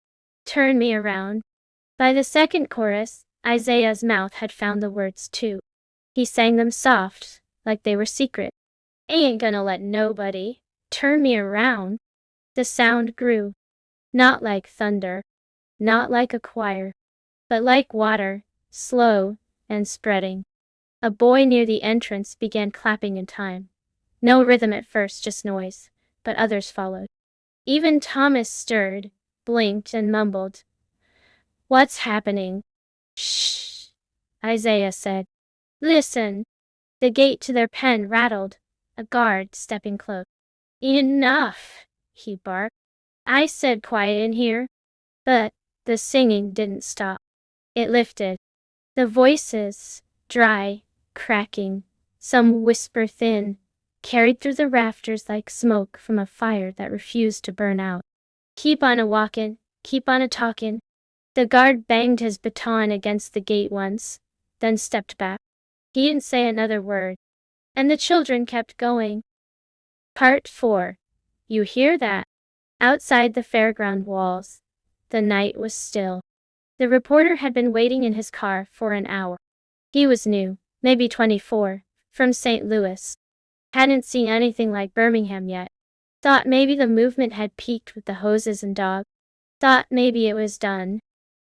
Turn me around. By the second chorus, Isiah's mouth had found the words too. He sang them soft, like they were secret. Ain't gonna let nobody turn me around. The sound grew. Not like thunder, not like a choir, but like water, slow and spreading. A boy near the entrance began clapping in time. No rhythm at first, just noise, but others followed. Even Thomas stirred, blinked, and mumbled. What's happening? Shh, Isiah said. Listen. The gate to their pen rattled, a guard stepping close. Enough, he barked. I said quiet in here. But the singing didn't stop. It lifted. The voices, dry, cracking, some whisper thin, carried through the rafters like smoke from a fire that refused to burn out. Keep on a-walkin', keep on a-talkin'. The guard banged his baton against the gate once, then stepped back. He didn't say another word, and the children kept going. Part 4. You hear that? Outside the fairground walls, the night was still. The reporter had been waiting in his car for an hour. He was new, maybe 24, from St. Louis. Hadn't seen anything like Birmingham yet. Thought maybe the movement had peaked with the hoses and dogs. Thought maybe it was done.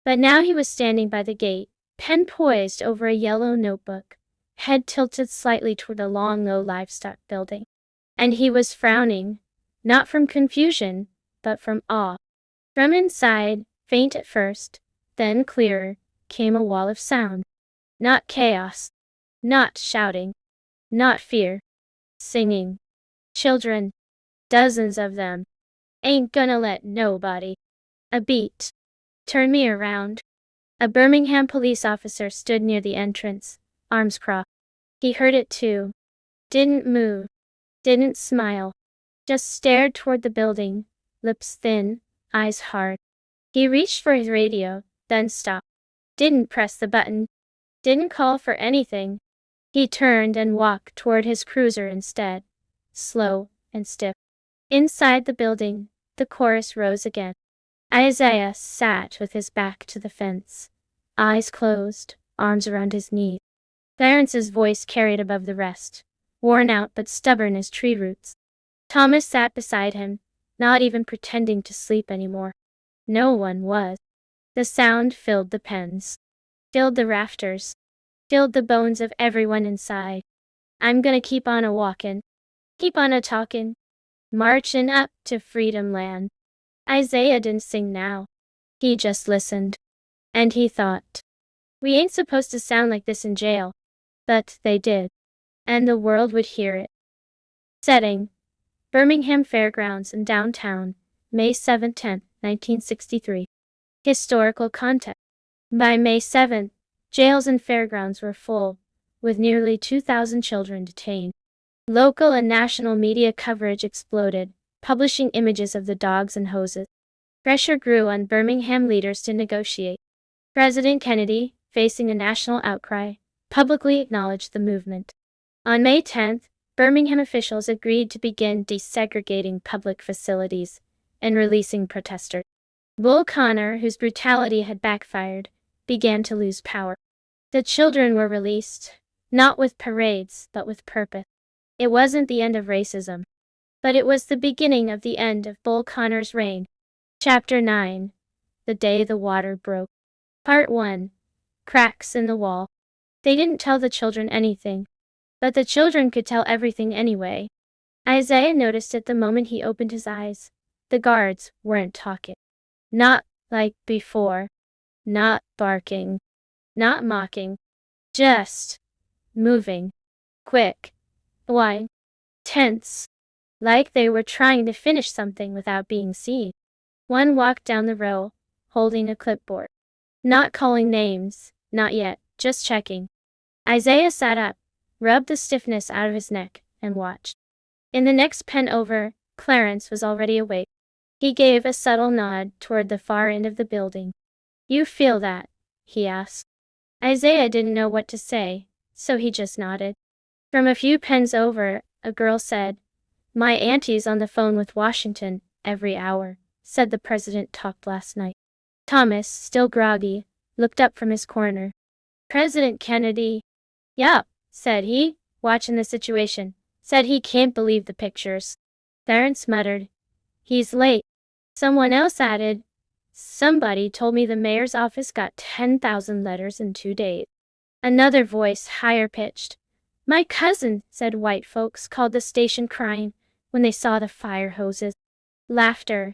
But now he was standing by the gate, pen poised over a yellow notebook, head tilted slightly toward the long, low livestock building. And he was frowning, not from confusion, but from awe. From inside, faint at first, then clearer, came a wall of sound. Not chaos, not shouting, not fear. Singing. Children. Dozens of them. Ain't gonna let nobody. A beat. Turn me around. A Birmingham police officer stood near the entrance, arms crossed. He heard it too. Didn't move. Didn't smile. Just stared toward the building, lips thin, eyes hard. He reached for his radio, then stopped. Didn't press the button. Didn't call for anything. He turned and walked toward his cruiser instead, slow and stiff. Inside the building, the chorus rose again. Isiah sat with his back to the fence, eyes closed, arms around his knees. Clarence's voice carried above the rest, worn out but stubborn as tree roots. Thomas sat beside him, not even pretending to sleep anymore. No one was. The sound filled the pens, filled the rafters, filled the bones of everyone inside. I'm gonna keep on a-walkin', keep on a-talkin', marchin' up to Freedom Land. Isiah didn't sing now. He just listened. And he thought, we ain't supposed to sound like this in jail. But they did. And the world would hear it. Setting: Birmingham Fairgrounds in downtown, May 7-10, 1963. Historical context: by May 7, jails and fairgrounds were full, with nearly 2,000 children detained. Local and national media coverage exploded, publishing images of the dogs and hoses. Pressure grew on Birmingham leaders to negotiate. President Kennedy, facing a national outcry, publicly acknowledged the movement. On May 10, Birmingham officials agreed to begin desegregating public facilities and releasing protesters. Bull Connor, whose brutality had backfired, began to lose power. The children were released, not with parades, but with purpose. It wasn't the end of racism, but it was the beginning of the end of Bull Connor's reign. Chapter 9: The Day the Water Broke. Part 1: Cracks in the Wall. They didn't tell the children anything, but the children could tell everything anyway. Isiah noticed it the moment he opened his eyes. The guards weren't talking. Not like before. Not barking. Not mocking. Just moving. Quick. Why? Tense. Like they were trying to finish something without being seen. One walked down the row, holding a clipboard. Not calling names, not yet, just checking. Isiah sat up, rubbed the stiffness out of his neck, and watched. In the next pen over, Clarence was already awake. He gave a subtle nod toward the far end of the building. You feel that? He asked. Isiah didn't know what to say, so he just nodded. From a few pens over, a girl said, My auntie's on the phone with Washington every hour, said the president talked last night. Thomas, still groggy, looked up from his corner. President Kennedy? Yup, said he, watching the situation. Said he can't believe the pictures. Clarence muttered. He's late. Someone else added, Somebody told me the mayor's office got 10,000 letters in 2 days. Another voice, higher pitched. My cousin, said white folks, called the station crying when they saw the fire hoses. Laughter.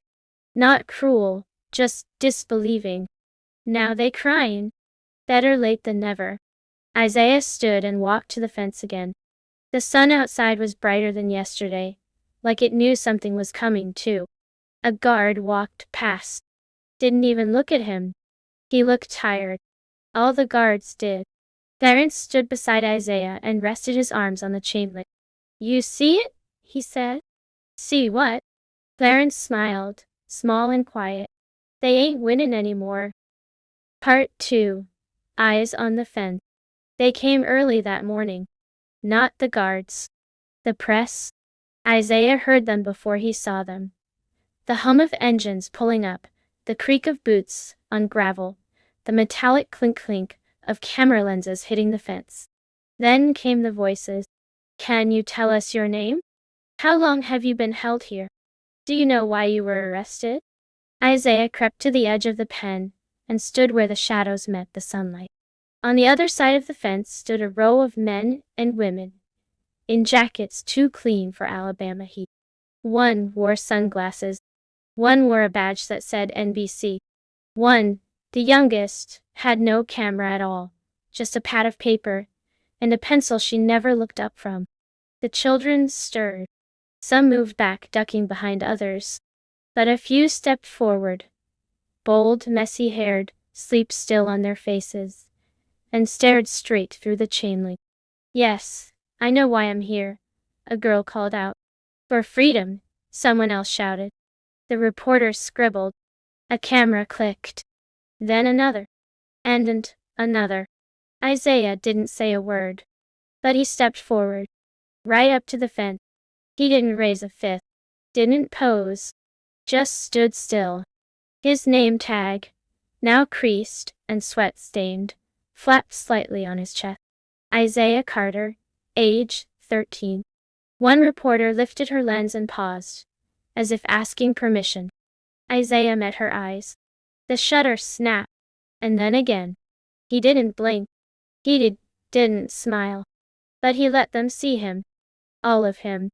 Not cruel, just disbelieving. Now they crying. Better late than never. Isiah stood and walked to the fence again. The sun outside was brighter than yesterday, like it knew something was coming too. A guard walked past. Didn't even look at him. He looked tired. All the guards did. Clarence stood beside Isiah and rested his arms on the chain link. You see it? He said. See what? Clarence smiled, small and quiet. They ain't winning anymore. Part 2: Eyes on the Fence. They came early that morning. Not the guards. The press. Isiah heard them before he saw them. The hum of engines pulling up, the creak of boots on gravel, the metallic clink-clink of camera lenses hitting the fence. Then came the voices. Can you tell us your name? How long have you been held here? Do you know why you were arrested? Isiah crept to the edge of the pen and stood where the shadows met the sunlight. On the other side of the fence stood a row of men and women, in jackets too clean for Alabama heat. One wore sunglasses. One wore a badge that said NBC. One, the youngest, had no camera at all, just a pad of paper and a pencil she never looked up from. The children stirred. Some moved back, ducking behind others, but a few stepped forward, bold, messy-haired, sleep still on their faces, and stared straight through the chain link. Yes, I know why I'm here, a girl called out. For freedom, someone else shouted. The reporter scribbled. A camera clicked. Then another. And another. Isiah didn't say a word, but he stepped forward, right up to the fence. He didn't raise a fist, didn't pose, just stood still. His name tag, now creased and sweat-stained, flapped slightly on his chest. Isiah Carter, age 13. One reporter lifted her lens and paused, as if asking permission. Isiah met her eyes. The shutter snapped, and then again. He didn't blink. He didn't smile. But he let them see him. All of him.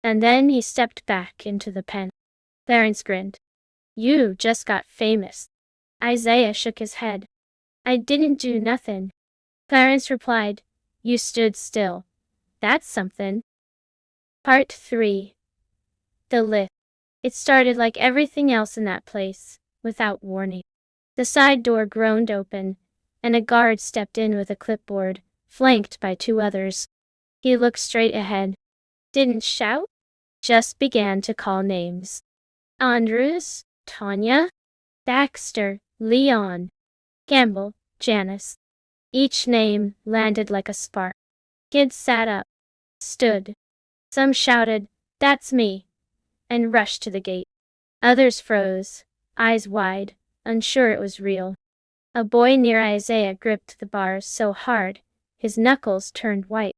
And then he stepped back into the pen. Clarence grinned. You just got famous. Isiah shook his head. I didn't do nothing. Clarence replied, You stood still. That's something. Part 3. The lift. It started like everything else in that place, without warning. The side door groaned open, and a guard stepped in with a clipboard, flanked by 2 others. He looked straight ahead. Didn't shout, just began to call names. Andrews, Tanya, Baxter, Leon, Campbell, Janice. Each name landed like a spark. Kids sat up, stood. Some shouted, That's me, and rushed to the gate. Others froze, eyes wide, unsure it was real. A boy near Isiah gripped the bars so hard, his knuckles turned white.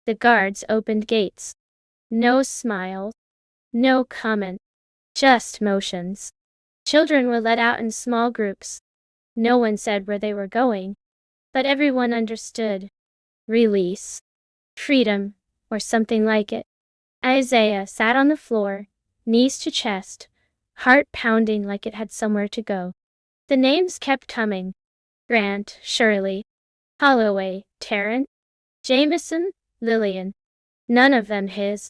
The guards opened gates. No smiles, no comment, just motions. Children were let out in small groups. No one said where they were going, but everyone understood. Release, freedom, or something like it. Isiah sat on the floor, knees to chest, heart pounding like it had somewhere to go. The names kept coming. Grant, Shirley, Holloway, Tarrant, Jameson, Lillian. None of them his.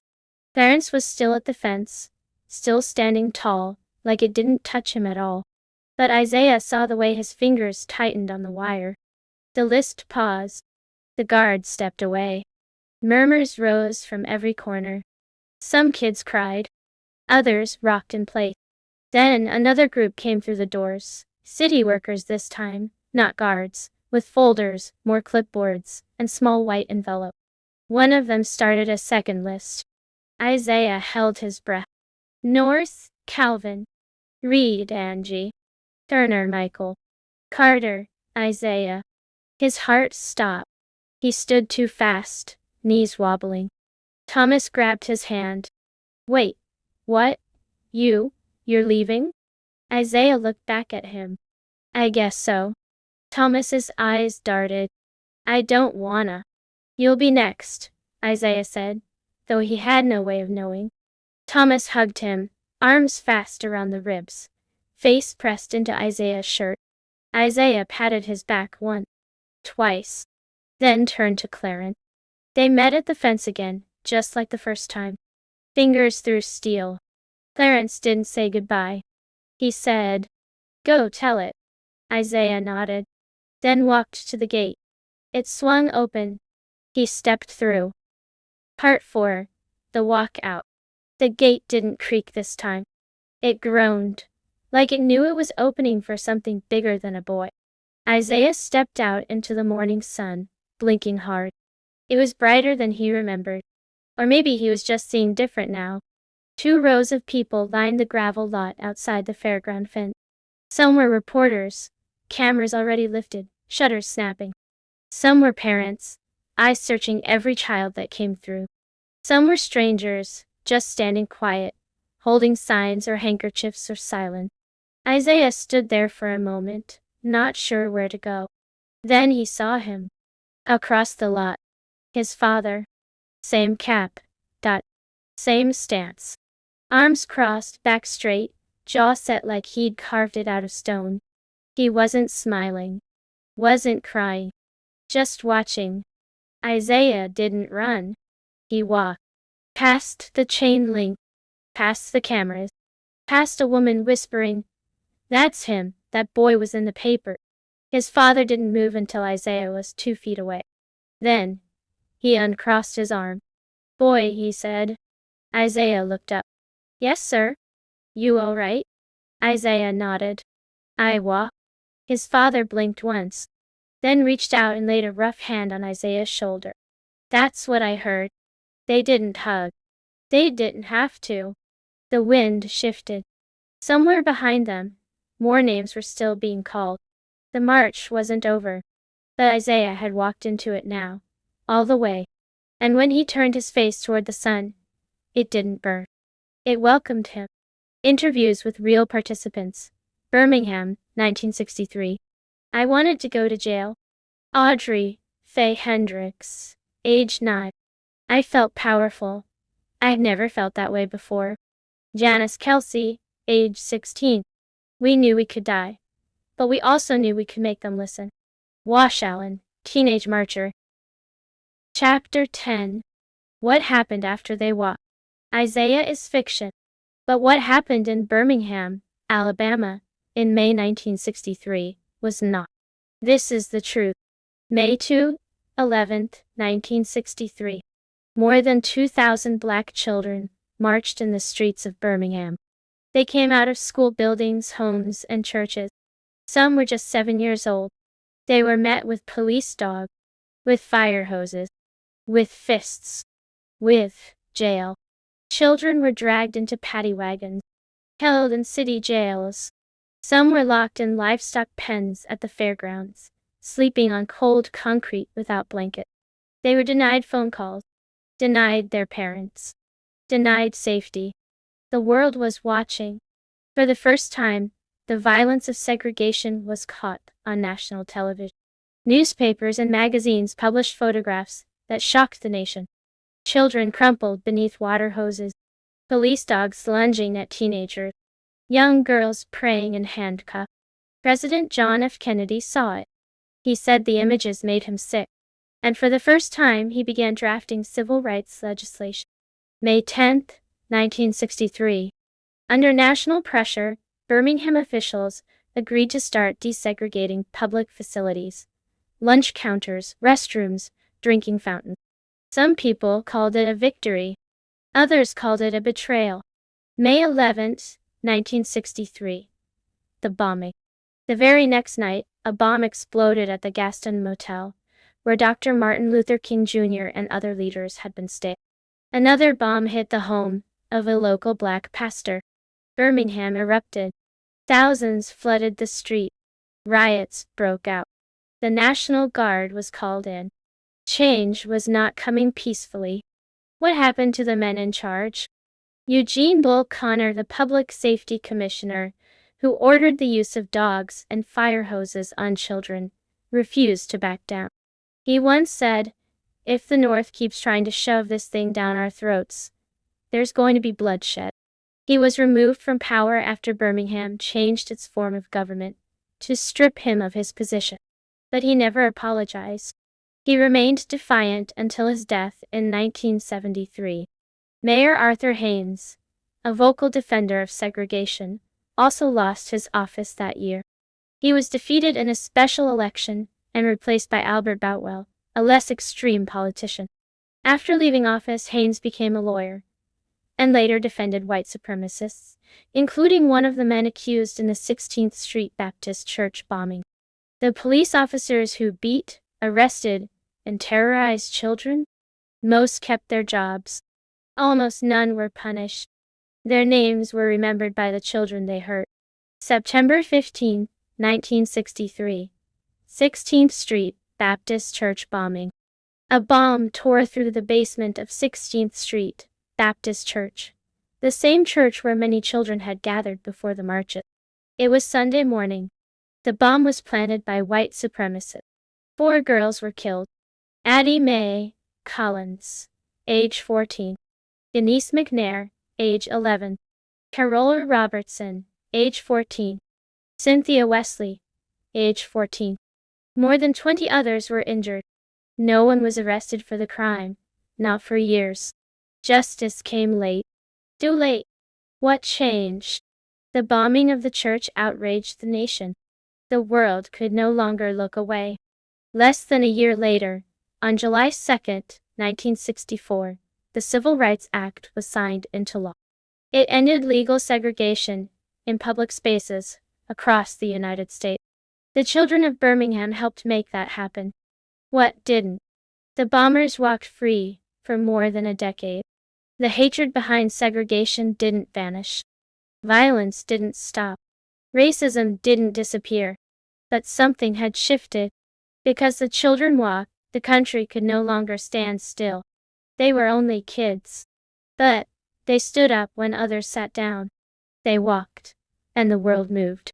Clarence was still at the fence, still standing tall, like it didn't touch him at all. But Isiah saw the way his fingers tightened on the wire. The list paused. The guard stepped away. Murmurs rose from every corner. Some kids cried. Others rocked in place. Then another group came through the doors. City workers this time, not guards, with folders, more clipboards, and small white envelopes. One of them started a second list. Isiah held his breath. North, Calvin. Reed, Angie. Turner, Michael. Carter, Isiah. His heart stopped. He stood too fast, knees wobbling. Thomas grabbed his hand. Wait, what? You're leaving? Isiah looked back at him. I guess so. Thomas's eyes darted. I don't wanna. You'll be next, Isiah said, though he had no way of knowing. Thomas hugged him, arms fast around the ribs, face pressed into Isiah's shirt. Isiah patted his back once, twice, then turned to Clarence. They met at the fence again, just like the first time. Fingers through steel. Clarence didn't say goodbye. He said, Go tell it. Isiah nodded, then walked to the gate. It swung open. He stepped through. Part 4. The walk out. The gate didn't creak this time. It groaned, like it knew it was opening for something bigger than a boy. Isiah stepped out into the morning sun, blinking hard. It was brighter than he remembered. Or maybe he was just seeing different now. 2 rows of people lined the gravel lot outside the fairground fence. Some were reporters, cameras already lifted, shutters snapping. Some were parents, eyes searching every child that came through. Some were strangers, just standing quiet, holding signs or handkerchiefs or silent. Isiah stood there for a moment, not sure where to go. Then he saw him. Across the lot. His father. Same cap. Same stance. Arms crossed, back straight, jaw set like he'd carved it out of stone. He wasn't smiling. Wasn't crying. Just watching. Isiah didn't run. He walked. Past the chain link. Past the cameras. Past a woman whispering, That's him, that boy was in the paper. His father didn't move until Isiah was 2 feet away. Then, he uncrossed his arm. Boy, he said. Isiah looked up. Yes, sir. You all right? Isiah nodded. I walk. His father blinked once, then reached out and laid a rough hand on Isiah's shoulder. That's what I heard. They didn't hug. They didn't have to. The wind shifted. Somewhere behind them, More names were still being called. The march wasn't over, but Isiah had walked into it now, all the way. And when he turned his face toward the sun, it didn't burn. It welcomed him. Interviews with real participants. Birmingham, 1963. I wanted to go to jail. Audrey Faye Hendricks, age 9. I felt powerful. I'd never felt that way before. Janice Kelsey, age 16. We knew we could die, but we also knew we could make them listen. Wash Allen, teenage marcher. Chapter 10. What happened after they walked? Isiah is fiction. But what happened in Birmingham, Alabama, in May 1963, was not. This is the truth. May 11th, 1963. More than 2,000 black children marched in the streets of Birmingham. They came out of school buildings, homes, and churches. Some were just 7 years old. They were met with police dogs, with fire hoses, with fists, with jail. Children were dragged into paddy wagons, held in city jails. Some were locked in livestock pens at the fairgrounds, sleeping on cold concrete without blankets. They were denied phone calls, denied their parents, denied safety. The world was watching. For the first time, the violence of segregation was caught on national television. Newspapers and magazines published photographs that shocked the nation. Children crumpled beneath water hoses, police dogs lunging at teenagers, young girls praying in handcuffs. President John F. Kennedy saw it. He said the images made him sick, and for the first time he began drafting civil rights legislation. May 10th, 1963. Under national pressure, Birmingham officials agreed to start desegregating public facilities, lunch counters, restrooms, drinking fountains. Some people called it a victory. Others called it a betrayal. May 11th, 1963. The bombing. The very next night, a bomb exploded at the Gaston Motel, where Dr. Martin Luther King Jr. and other leaders had been staying. Another bomb hit the home of a local black pastor. Birmingham erupted. Thousands flooded the street. Riots broke out. The National Guard was called in. Change was not coming peacefully. What happened to the men in charge? Eugene Bull Connor, the public safety commissioner, who ordered the use of dogs and fire hoses on children, refused to back down. He once said, "If the North keeps trying to shove this thing down our throats, there's going to be bloodshed." He was removed from power after Birmingham changed its form of government to strip him of his position. But he never apologized. He remained defiant until his death in 1973. Mayor Arthur Haynes, a vocal defender of segregation, also lost his office that year. He was defeated in a special election and replaced by Albert Boutwell, a less extreme politician. After leaving office, Haynes became a lawyer and later defended white supremacists, including one of the men accused in the 16th Street Baptist Church bombing. The police officers who beat, arrested, and terrorized children? Most kept their jobs. Almost none were punished. Their names were remembered by the children they hurt. September 15, 1963. 16th Street Baptist Church bombing. A bomb tore through the basement of 16th Street Baptist Church, the same church where many children had gathered before the marches. It was Sunday morning. The bomb was planted by white supremacists. 4 girls were killed. Addie Mae Collins, age 14. Denise McNair, age 11. Carola Robertson, age 14. Cynthia Wesley, age 14. More than 20 others were injured. No one was arrested for the crime, not for years. Justice came late. Too late. What changed? The bombing of the church outraged the nation. The world could no longer look away. Less than a year later, on July 2, 1964, the Civil Rights Act was signed into law. It ended legal segregation in public spaces across the United States. The children of Birmingham helped make that happen. What didn't? The bombers walked free for more than a decade. The hatred behind segregation didn't vanish. Violence didn't stop. Racism didn't disappear, but something had shifted. Because the children walked, the country could no longer stand still. They were only kids. But they stood up when others sat down. They walked, and the world moved.